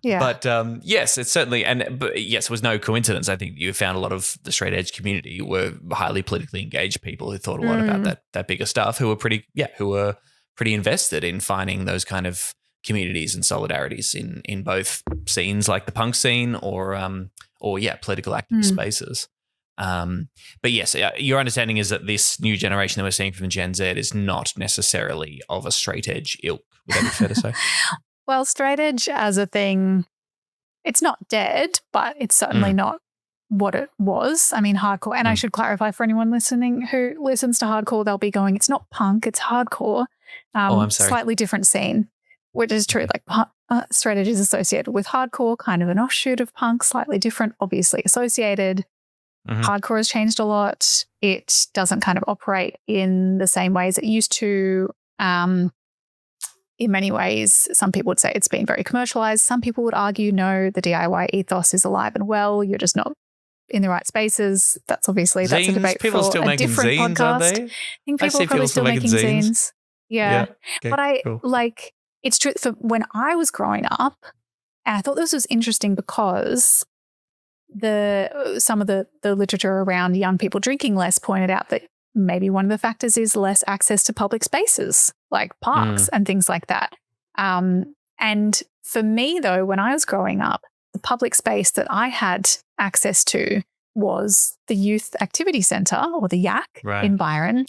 Yeah. But yes, it's certainly, but yes, it was no coincidence. I think you found a lot of the straight edge community were highly politically engaged people who thought a lot about that bigger stuff, who were pretty invested in finding those kind of communities and solidarities in both scenes like the punk scene or political activist spaces. But yes, your understanding is that this new generation that we're seeing from Gen Z is not necessarily of a straight edge ilk. Would that be fair to say? Well, straight edge as a thing, it's not dead, but it's certainly not what it was. I mean, hardcore, and I should clarify for anyone listening who listens to hardcore, they'll be going, it's not punk, it's hardcore. I'm sorry. Slightly different scene, which is true. Like straight edge is associated with hardcore, kind of an offshoot of punk, slightly different, obviously associated. Hardcore has changed a lot. It doesn't kind of operate in the same ways it used to. In many ways, some people would say it's been very commercialized. Some people would argue, no, the DIY ethos is alive and well. You're just not in the right spaces. That's obviously that's a debate people for still a making different zines, podcast. aren't they? I think people are probably still making zines. Yeah. Okay, but I cool. like it's true for when I was growing up, and I thought this was interesting because some of the literature around young people drinking less pointed out that maybe one of the factors is less access to public spaces like parks and things like that. And for me, though, when I was growing up, the public space that I had access to was the Youth Activity Centre or the YAC in Byron,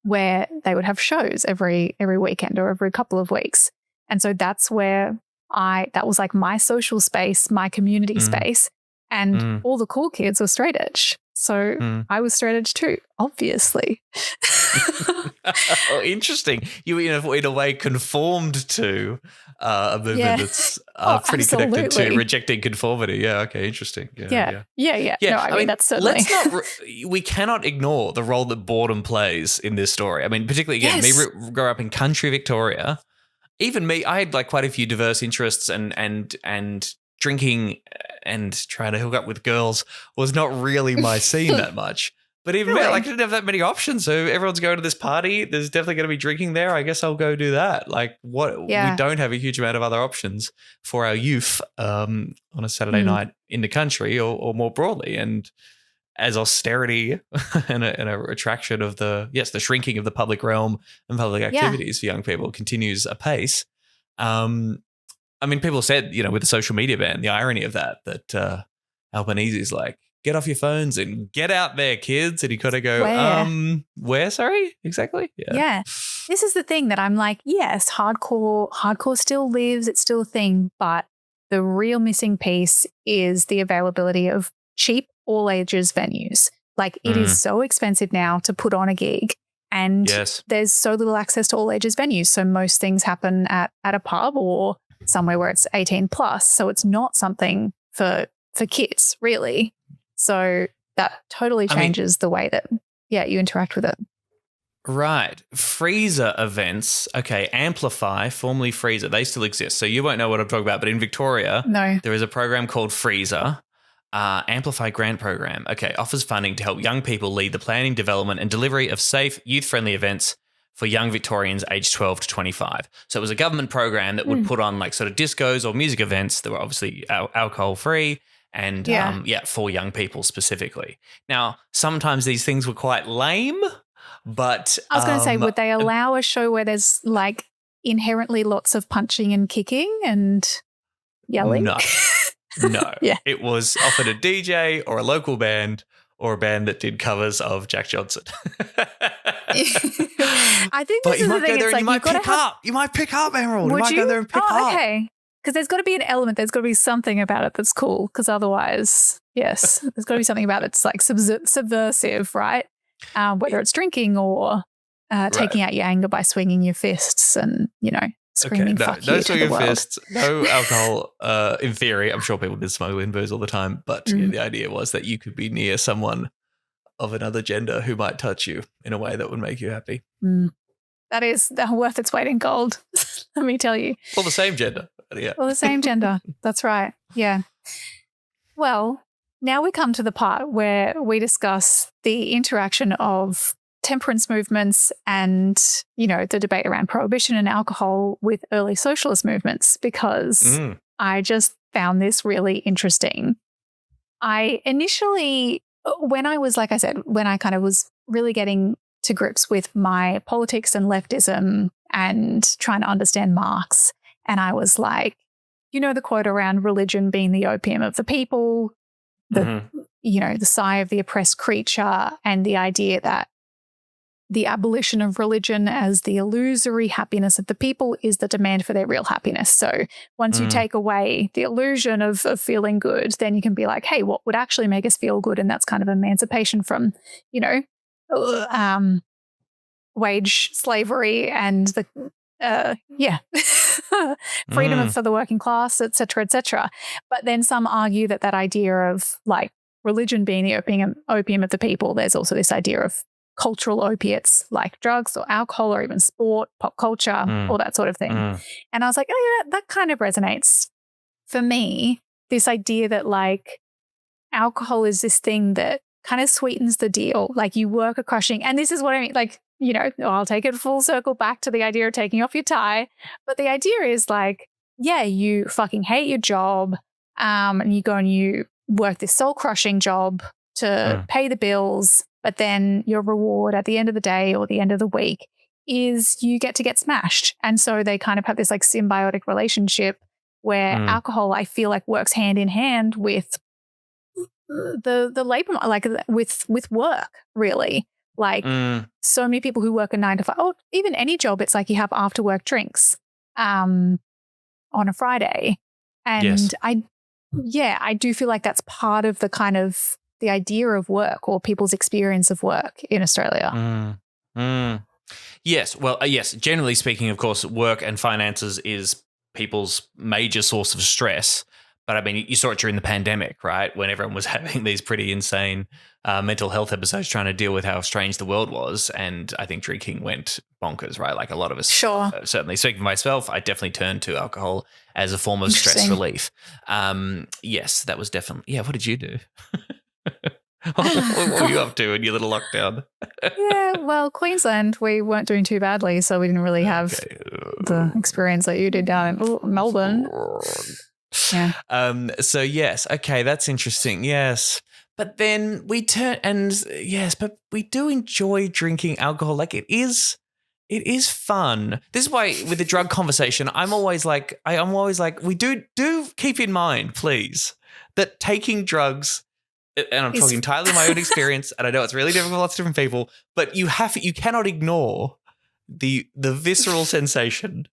where they would have shows every weekend or every couple of weeks. And so that's where that was like my social space, my community space. And all the cool kids were straight edge. So I was straight edge too, obviously. Oh, interesting. You, in a way, conformed to a movement that's pretty connected to rejecting conformity. Yeah, okay, interesting. Yeah. No, I mean, that's certainly. We cannot ignore the role that boredom plays in this story. I mean, particularly, again, me grow up in country Victoria. Even me, I had like quite a few diverse interests and drinking and trying to hook up with girls was not really my scene that much. But even I didn't have that many options. So everyone's going to this party. There's definitely going to be drinking there. I guess I'll go do that. Like we don't have a huge amount of other options for our youth on a Saturday night in the country or more broadly. And as austerity and a retraction of the shrinking of the public realm and public activities for young people continues apace. I mean, people said, with the social media ban, the irony of that Albanese's like, get off your phones and get out there, kids. And you got to go, where? Sorry? Exactly? Yeah. This is the thing that I'm like, yes, hardcore still lives. It's still a thing. But the real missing piece is the availability of cheap all ages venues. Like it is so expensive now to put on a gig. And there's so little access to all ages venues. So most things happen at a pub or somewhere where it's 18 plus. So it's not something for kids, really. So that totally changes the way that, you interact with it. Right. Freezer events. Okay. Amplify, formerly Freezer. They still exist. So you won't know what I'm talking about. But in Victoria, there is a program called Freezer. Amplify Grant Program. Okay. Offers funding to help young people lead the planning, development and delivery of safe, youth-friendly events for young Victorians aged 12 to 25. So it was a government program that would put on like sort of discos or music events that were obviously alcohol-free and, for young people specifically. Now, sometimes these things were quite lame, but... I was going to say, would they allow a show where there's like inherently lots of punching and kicking and yelling? No. It was offered a DJ or a local band or a band that did covers of Jack Johnson. I think this is the thing. It's like you might pick up, Emerald. Would you might go there and pick up. Okay. Because there's got to be an element. There's got to be something about it that's cool. Because otherwise, there's got to be something about it that's like subversive, right? Whether it's drinking or taking out your anger by swinging your fists and, screaming no fuck you to the swinging world. fists, no alcohol. In theory, I'm sure people did smuggle in booze all the time, but the idea was that you could be near someone of another gender who might touch you in a way that would make you happy. That is worth its weight in gold, let me tell you. Or the same gender. Yeah. Well, the same gender. That's right. Yeah. Well, now we come to the part where we discuss the interaction of temperance movements and, the debate around prohibition and alcohol with early socialist movements, because I just found this really interesting. I initially, when I was, like I said, when I kind of was really getting to grips with my politics and leftism and trying to understand Marx, and I was like, the quote around religion being the opium of the people, the sigh of the oppressed creature, and the idea that the abolition of religion as the illusory happiness of the people is the demand for their real happiness. So once you take away the illusion of feeling good, then you can be like, hey, what would actually make us feel good? And that's kind of emancipation from, wage slavery and the freedom for the working class, et cetera, et cetera. But then some argue that idea of like religion being the opium of the people, there's also this idea of cultural opiates like drugs or alcohol or even sport, pop culture, all that sort of thing. And I was like, oh yeah, that kind of resonates for me. This idea that like alcohol is this thing that kind of sweetens the deal. Like you work a crushing, and this is what I mean, like, I'll take it full circle back to the idea of taking off your tie. But the idea is like, yeah, you fucking hate your job and you go and you work this soul crushing job to pay the bills. But then your reward at the end of the day or the end of the week is you get to get smashed. And so they kind of have this like symbiotic relationship where alcohol, I feel like, works hand in hand with the labor, like with work, really. Like so many people who work a 9 to 5, or even any job, it's like you have after work drinks on a Friday. And I do feel like that's part of the kind of the idea of work or people's experience of work in Australia. Yes. Well, yes. Generally speaking, of course, work and finances is people's major source of stress. But I mean, you saw it during the pandemic, right? When everyone was having these pretty insane mental health episodes trying to deal with how strange the world was. And I think drinking went bonkers, right? Like a lot of us, certainly speaking for myself, I definitely turned to alcohol as a form of stress relief. Yes, that was definitely, yeah. What did you do? What were you up to in your little lockdown? Yeah, well, Queensland, we weren't doing too badly, so we didn't really have the experience that you did down in Melbourne. Yeah. So yes, okay, that's interesting. Yes. But then we but we do enjoy drinking alcohol. Like it is fun. This is why with the drug conversation, I'm always like, we do keep in mind, please, that taking drugs, and I'm talking entirely my own experience, and I know it's really difficult for lots of different people, but you cannot ignore the visceral sensation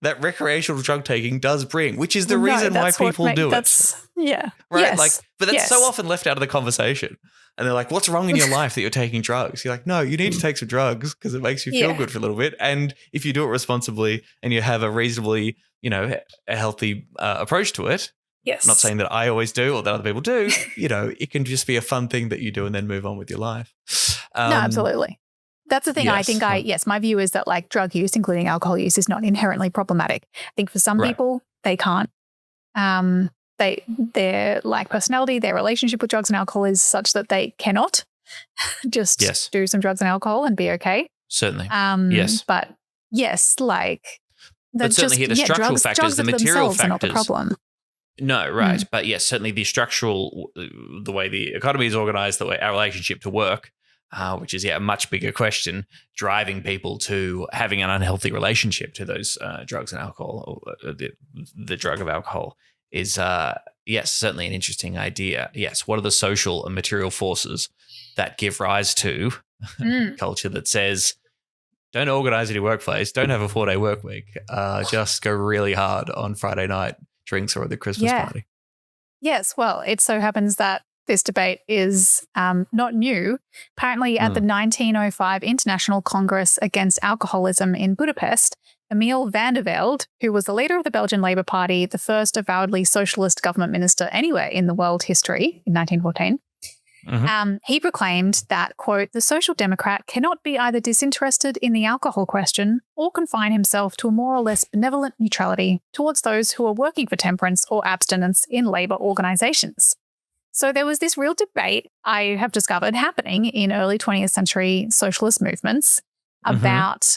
that recreational drug taking does bring, which is the reason why people do it. Yeah. Right? Yes. Like, but that's so often left out of the conversation. And they're like, what's wrong in your life that you're taking drugs? You're like, no, you need to take some drugs because it makes you feel good for a little bit. And if you do it responsibly and you have a reasonably, a healthy approach to it, I'm not saying that I always do or that other people do, it can just be a fun thing that you do and then move on with your life. No, absolutely. That's the thing. Yes. I think my view is that like drug use, including alcohol use, is not inherently problematic. I think for some people, they can't. Their like personality, their relationship with drugs and alcohol is such that they cannot just do some drugs and alcohol and be okay. Certainly. Yes. But yes, like but certainly here the structural factors, the material factors are not the problem. No, right. But yes, certainly the structural, the way the economy is organized, the way our relationship to work, which is a much bigger question, driving people to having an unhealthy relationship to those drugs and alcohol, or the drug of alcohol, is certainly an interesting idea. Yes, what are the social and material forces that give rise to culture that says, don't organize your workplace, don't have a 4-day work week, just go really hard on Friday night drinks or the Christmas party? Yes, well, it so happens that this debate is not new. Apparently, at the 1905 International Congress Against Alcoholism in Budapest, Emile van der Velde, who was the leader of the Belgian Labour Party, the first avowedly socialist government minister anywhere in the world history in 1914. He proclaimed that, quote, the Social Democrat cannot be either disinterested in the alcohol question or confine himself to a more or less benevolent neutrality towards those who are working for temperance or abstinence in labour organisations. So there was this real debate, I have discovered, happening in early 20th century socialist movements about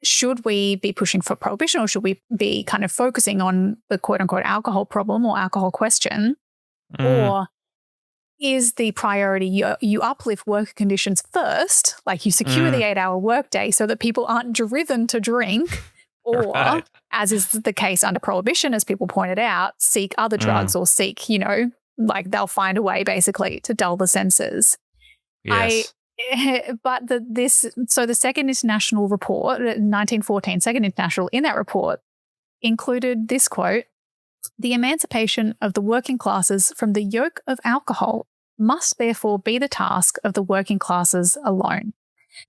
should we be pushing for prohibition or should we be kind of focusing on the quote unquote alcohol problem or alcohol question? Or is the priority you uplift work conditions first, like you secure the 8-hour workday so that people aren't driven to drink, or as is the case under prohibition, as people pointed out, seek other drugs or seek, like they'll find a way basically to dull the senses. Yes. So the Second International Report, 1914, Second International, in that report included this quote: the emancipation of the working classes from the yoke of alcohol must therefore be the task of the working classes alone.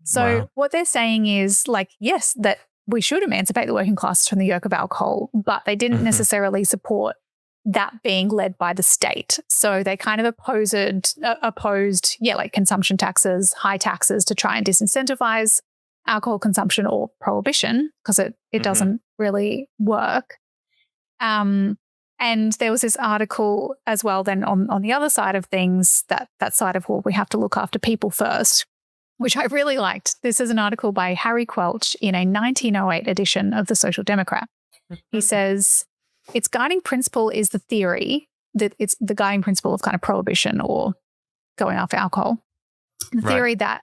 So what they're saying is like, yes, that we should emancipate the working classes from the yoke of alcohol, but they didn't necessarily support that being led by the state. So they kind of opposed, like consumption taxes, high taxes to try and disincentivize alcohol consumption or prohibition because it doesn't really work. And there was this article as well then on the other side of things, that side of, well, we have to look after people first, which I really liked. This is an article by Harry Quelch in a 1908 edition of The Social Democrat. He says, its guiding principle is the theory that it's the guiding principle of kind of prohibition or going after alcohol. The theory that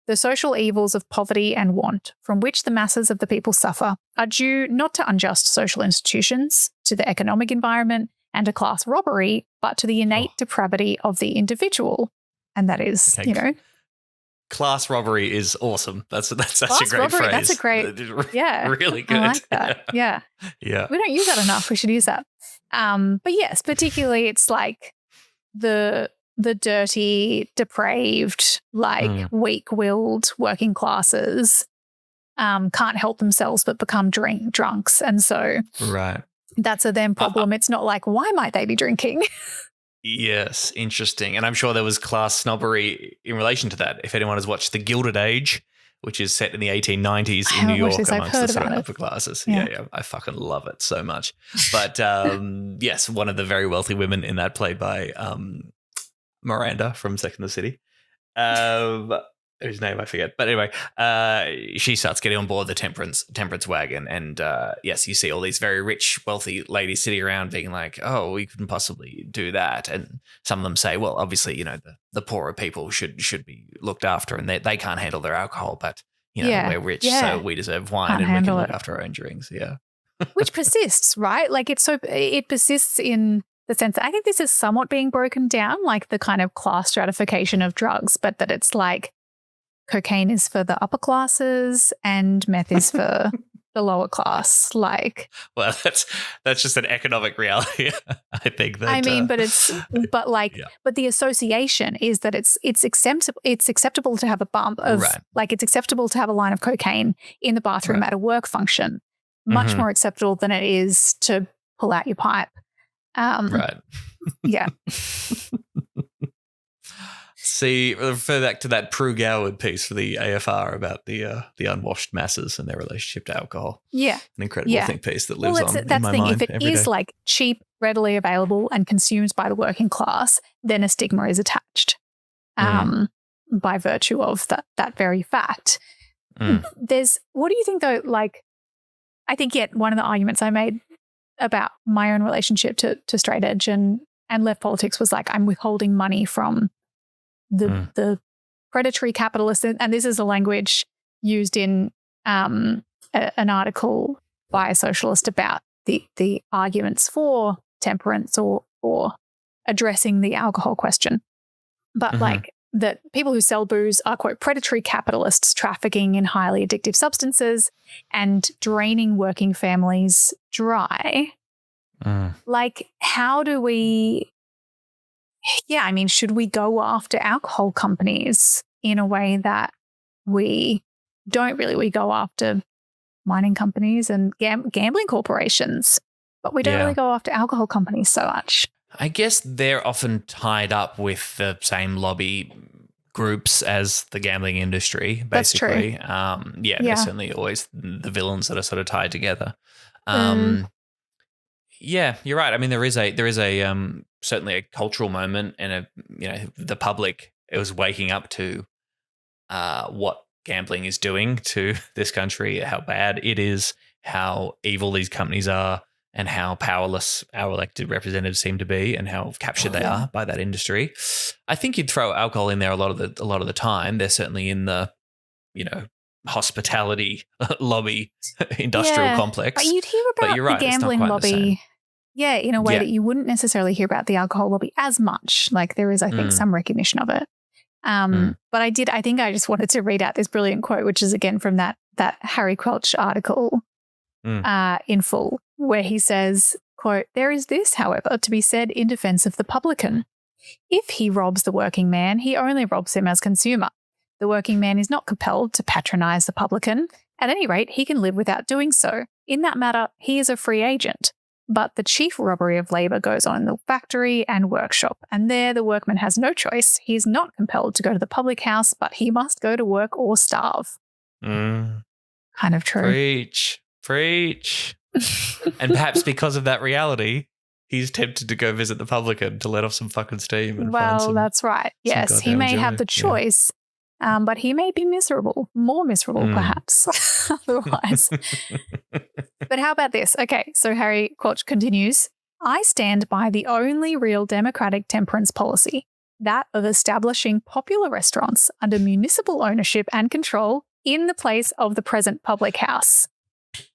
the social evils of poverty and want from which the masses of the people suffer are due not to unjust social institutions, to the economic environment and to class robbery, but to the innate depravity of the individual. And that is, Class robbery is awesome. That's such a great phrase. That's a great, really good. I like that. Yeah. Yeah. We don't use that enough. We should use that. But yes, particularly it's like the dirty, depraved, weak-willed working classes can't help themselves but become drunks. And so that's a them problem. It's not like, why might they be drinking? Yes, interesting. And I'm sure there was class snobbery in relation to that. If anyone has watched The Gilded Age, which is set in the 1890s in New York amongst the sort of upper classes. Yeah. I fucking love it so much. But yes, one of the very wealthy women in that, played by Miranda from Sex and the City. Whose name I forget. But anyway, she starts getting on board the temperance wagon. And yes, you see all these very rich, wealthy ladies sitting around being like, oh, we couldn't possibly do that. And some of them say, well, obviously, the poorer people should be looked after and they can't handle their alcohol. But, we're rich, so we deserve wine and we can look after our own drinks. Yeah. Which persists, right? Like it persists in the sense that I think this is somewhat being broken down, like the kind of class stratification of drugs, but that it's like, cocaine is for the upper classes and meth is for the lower class. Well, that's just an economic reality. I think that. But the association is that it's acceptable to have a bump of it's acceptable to have a line of cocaine in the bathroom at a work function, much more acceptable than it is to pull out your pipe. Yeah. See, refer back to that Prue Goward piece for the AFR about the unwashed masses and their relationship to alcohol. Yeah. An incredible think piece that lives on in my thing. mind If it is day. Cheap, readily available and consumed by the working class, then a stigma is attached by virtue of that very fact. What do you think though, I think one of the arguments I made about my own relationship to straight edge and left politics was I'm withholding money from the predatory capitalists, and this is a language used in an article by a socialist about the arguments for temperance or addressing the alcohol question. But that people who sell booze are, quote, predatory capitalists trafficking in highly addictive substances and draining working families dry. How do we... Yeah, should we go after alcohol companies in a way that we don't really? We go after mining companies and gambling corporations. But we don't really go after alcohol companies so much. I guess they're often tied up with the same lobby groups as the gambling industry, basically. That's true. They're certainly always the villains that are sort of tied together. Yeah, you're right. I mean, there is a certainly a cultural moment, and the public was waking up to what gambling is doing to this country, how bad it is, how evil these companies are, and how powerless our elected representatives seem to be, and how captured they are by that industry. I think you'd throw alcohol in there a lot of the time. They're certainly in the, hospitality lobby industrial complex. But you'd hear about you're right, the gambling lobby, in a way that you wouldn't necessarily hear about the alcohol lobby as much. Like there is, I think, some recognition of it. But I think I just wanted to read out this brilliant quote, which is again from that Harry Quelch article in full, where he says, quote, "There is this, however, to be said in defense of the publican. If he robs the working man, he only robs him as consumer. The working man is not compelled to patronize the publican. At any rate, he can live without doing so. In that matter, he is a free agent. But the chief robbery of labour goes on in the factory and workshop, and there the workman has no choice. He is not compelled to go to the public house, but he must go to work or starve." Kind of true. Preach. And perhaps because of that reality, he's tempted to go visit the publican to let off some fucking steam. And that's right. Yes, he may have the choice, but he may be miserable, more miserable perhaps otherwise. But how about this? Okay, so Harry Quelch continues, "I stand by the only real democratic temperance policy, that of establishing popular restaurants under municipal ownership and control in the place of the present public house.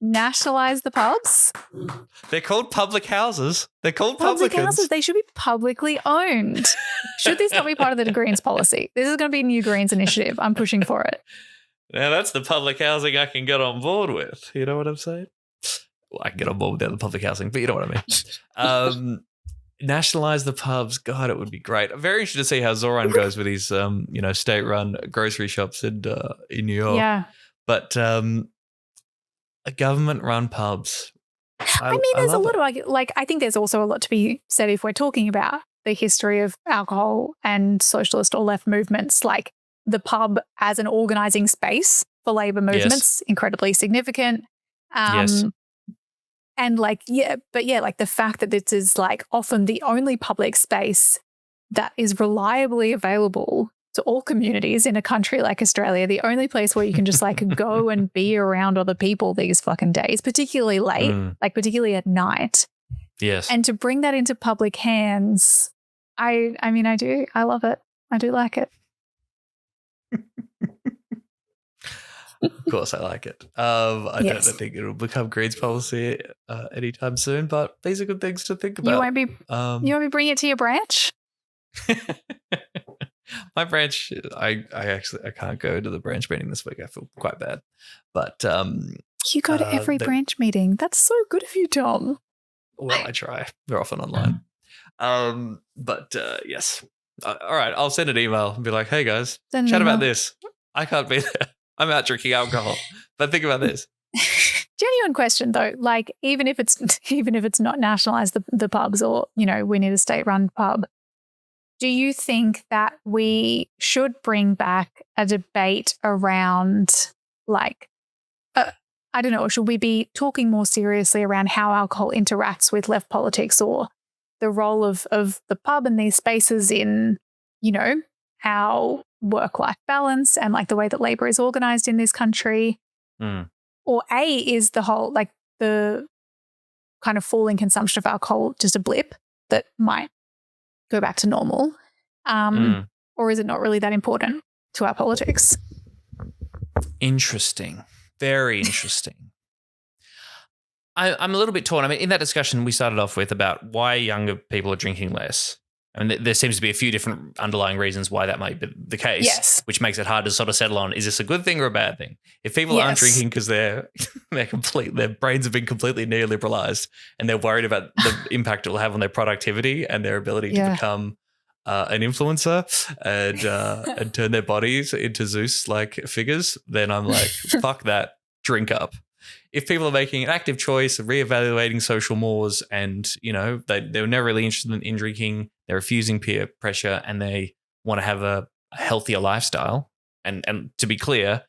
Nationalise the pubs." They're called public houses. They're called public publicans. houses. They should be publicly owned. Should this not be part of the Greens policy? This is going to be a new Greens initiative. I'm pushing for it. Now that's the public housing I can get on board with. You know what I'm saying? Well, I can get on board with the other public housing, but you know what I mean. Nationalise the pubs. God, it would be great. I'm very interested to see how Zoran goes with his, state-run grocery shops in New York. Yeah. But government-run pubs. I mean, there's a lot of I think there's also a lot to be said if we're talking about the history of alcohol and socialist or left movements, like the pub as an organising space for labour movements, incredibly significant. Yes. And the fact that this is like often the only public space that is reliably available to all communities in a country like Australia, the only place where you can just like go and be around other people these fucking days, particularly late, particularly at night. Yes. And to bring that into public hands, I love it. I do like it. Of course, I like it. I don't think it'll become Greens policy anytime soon, but these are good things to think about. You won't be bringing it to your branch? My branch, I can't go to the branch meeting this week. I feel quite bad, but you go to every branch meeting. That's so good of you, Tom. Well, I try. They're often online. But yes. All right, I'll send an email and be like, "Hey guys, chat about this. I can't be there. I'm out drinking alcohol, but think about this." Genuine question though, like even if it's not nationalised the pubs, or we need a state-run pub, do you think that we should bring back a debate around I don't know, or should we be talking more seriously around how alcohol interacts with left politics, or the role of the pub and these spaces in our work-life balance and like the way that labour is organised in this country? Or is the whole the kind of falling consumption of alcohol just a blip that might go back to normal? Or is it not really that important to our politics? Interesting. Very interesting. I'm a little bit torn. I mean, in that discussion we started off with about why younger people are drinking less. I mean, there seems to be a few different underlying reasons why that might be the case, which makes it hard to sort of settle on, is this a good thing or a bad thing? If people aren't drinking because their brains have been completely neoliberalized and they're worried about the impact it will have on their productivity and their ability to become an influencer and turn their bodies into Zeus-like figures, then I'm like, fuck that, drink up. if people are making an active choice of reevaluating social mores and, they were never really interested in drinking, they're refusing peer pressure and they want to have a healthier lifestyle. And to be clear,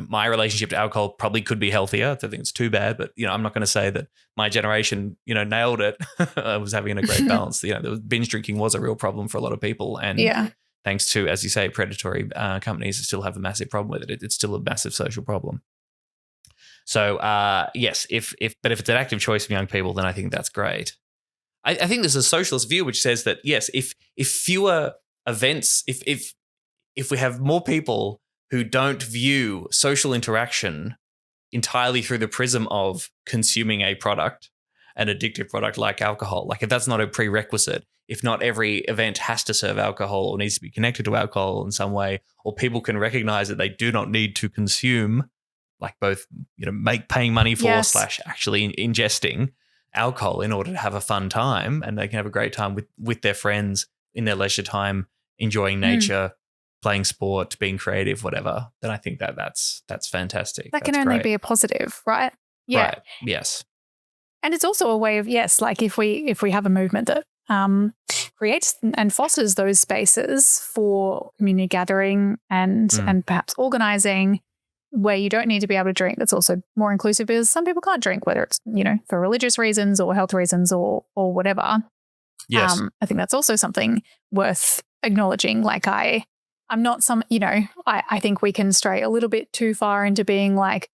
my relationship to alcohol probably could be healthier. I don't think it's too bad, but, I'm not going to say that my generation, nailed it. I was having a great balance. The binge drinking was a real problem for a lot of people. And thanks to, as you say, predatory companies that still have a massive problem with it. It's still a massive social problem. So, yes, if it's an active choice for young people, then I think that's great. I think there's a socialist view which says that, yes, if fewer events, if we have more people who don't view social interaction entirely through the prism of consuming a product, an addictive product like alcohol, like if that's not a prerequisite, if not every event has to serve alcohol or needs to be connected to alcohol in some way, or people can recognize that they do not need to consume, like both, paying money for / actually ingesting alcohol in order to have a fun time, and they can have a great time with their friends in their leisure time, enjoying nature, playing sport, being creative, whatever, then I think that's fantastic. That can only be a positive, right? Yeah. Right. Yes. And it's also a way of, like if we have a movement that creates and fosters those spaces for community gathering and perhaps organizing where you don't need to be able to drink, that's also more inclusive because some people can't drink, whether it's, for religious reasons or health reasons or whatever. Yes. I think that's also something worth acknowledging. Like I'm not I think we can stray a little bit too far into being like,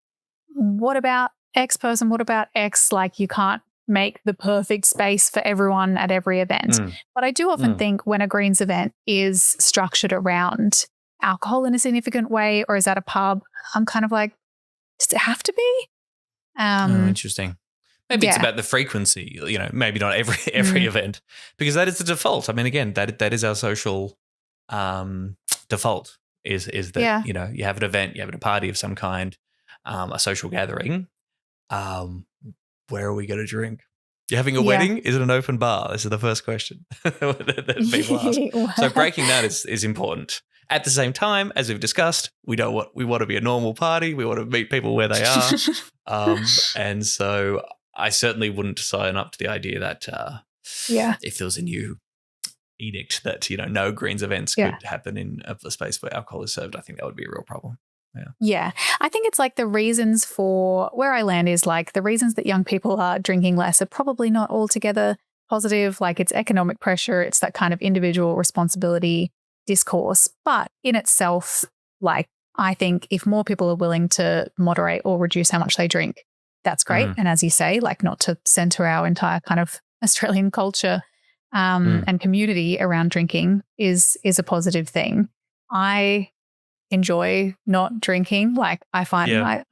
what about X person? What about X? Like you can't make the perfect space for everyone at every event. But I do often think when a Greens event is structured around alcohol in a significant way or is at a pub, I'm kind of like, does it have to be? Interesting. Maybe it's about the frequency, maybe not every event, because that is the default. I mean, again, that is our social default is that, you have an event, you have a party of some kind, a social gathering. Where are we going to drink? You're having a wedding? Is it an open bar? This is the first question that people ask. So breaking that is important. At the same time, as we've discussed, we want to be a normal party. We want to meet people where they are. And so I certainly wouldn't sign up to the idea that if there was a new edict that, no Greens events could happen in a space where alcohol is served, I think that would be a real problem. Yeah. I think it's like the reasons for where I land is like the reasons that young people are drinking less are probably not altogether positive. Like it's economic pressure. It's that kind of individual responsibility discourse. But in itself, like I think if more people are willing to moderate or reduce how much they drink, that's great. And as you say, like not to center our entire kind of Australian culture and community around drinking is a positive thing. I enjoy not drinking. Like I find, I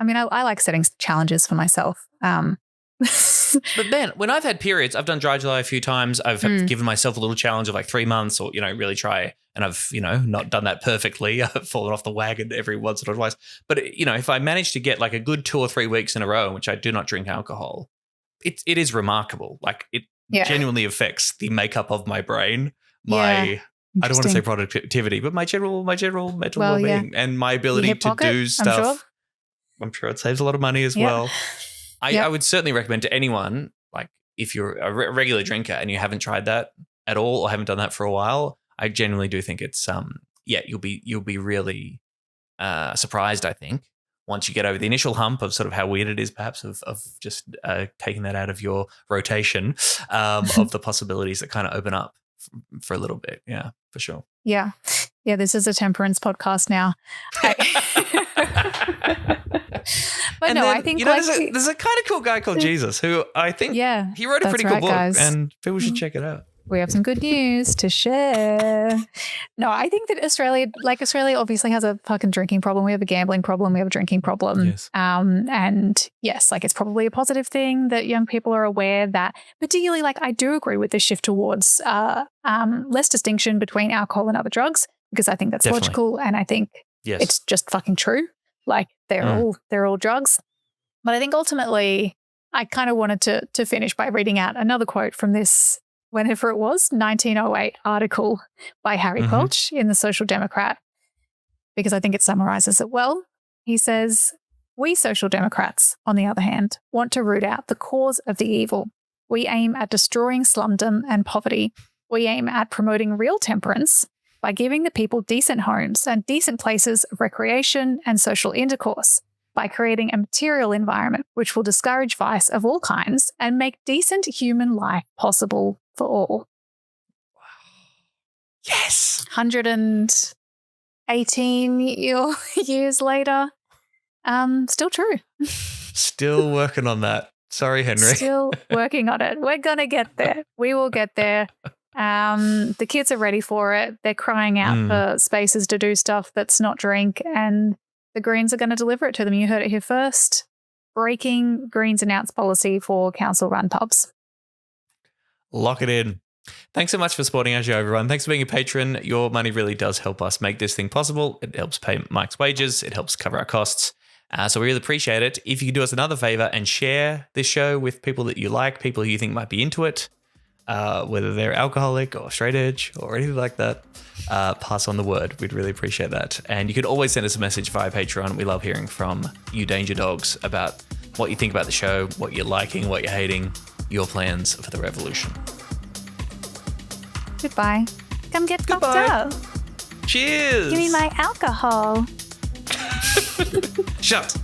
like setting challenges for myself. But then when I've had periods, I've done dry July a few times. I've given myself a little challenge of like 3 months or, really try. And I've, not done that perfectly. I've fallen off the wagon every once or twice. But, if I manage to get like a good 2 or 3 weeks in a row in which I do not drink alcohol, it is remarkable. Like it genuinely affects the makeup of my brain, I don't want to say productivity, but my general mental well-being and my ability to do stuff. I'm sure it saves a lot of money as well. I would certainly recommend to anyone, like if you're a regular drinker and you haven't tried that at all or haven't done that for a while, I genuinely do think it's you'll be really surprised, I think, once you get over the initial hump of sort of how weird it is perhaps of just taking that out of your rotation of the possibilities that kind of open up for a little bit. Yeah, for sure. Yeah. This is a temperance podcast now. But I think there's a kind of cool guy called Jesus who I think he wrote a pretty cool book, guys. And people should check it out. We have some good news to share. No, I think that Australia obviously has a fucking drinking problem. We have a gambling problem. We have a drinking problem. Yes. And yes, like it's probably a positive thing that young people are aware that, particularly like I do agree with the shift towards less distinction between alcohol and other drugs because I think that's logical and I think it's just fucking true. Like they're all drugs. But I think ultimately I kind of wanted to finish by reading out another quote from this, whenever it was, 1908 article by Harry Quelch in the Social Democrat, because I think it summarizes it well. He says, We Social Democrats, on the other hand, want to root out the cause of the evil. We aim at destroying slumdom and poverty. We aim at promoting real temperance by giving the people decent homes and decent places of recreation and social intercourse, by creating a material environment which will discourage vice of all kinds and make decent human life possible for all. Yes. 118 years later, still true. Still working on that. Sorry, Henry. Still working on it. We're going to get there. We will get there. The kids are ready for it. They're crying out for spaces to do stuff that's not drink, and the Greens are going to deliver it to them. You heard it here first. Breaking Greens announced policy for council-run pubs. Lock it in. Thanks so much for supporting our show, everyone. Thanks for being a patron. Your money really does help us make this thing possible. It helps pay Mike's wages. It helps cover our costs. So we really appreciate it. If you could do us another favor and share this show with people that you like, people who you think might be into it, whether they're alcoholic or straight edge or anything like that, pass on the word. We'd really appreciate that. And you could always send us a message via Patreon. We love hearing from you Danger Dogs about what you think about the show, what you're liking, what you're hating, your plans for the revolution. Goodbye. Come get fucked Goodbye. up. Cheers. Give me my alcohol. Shut.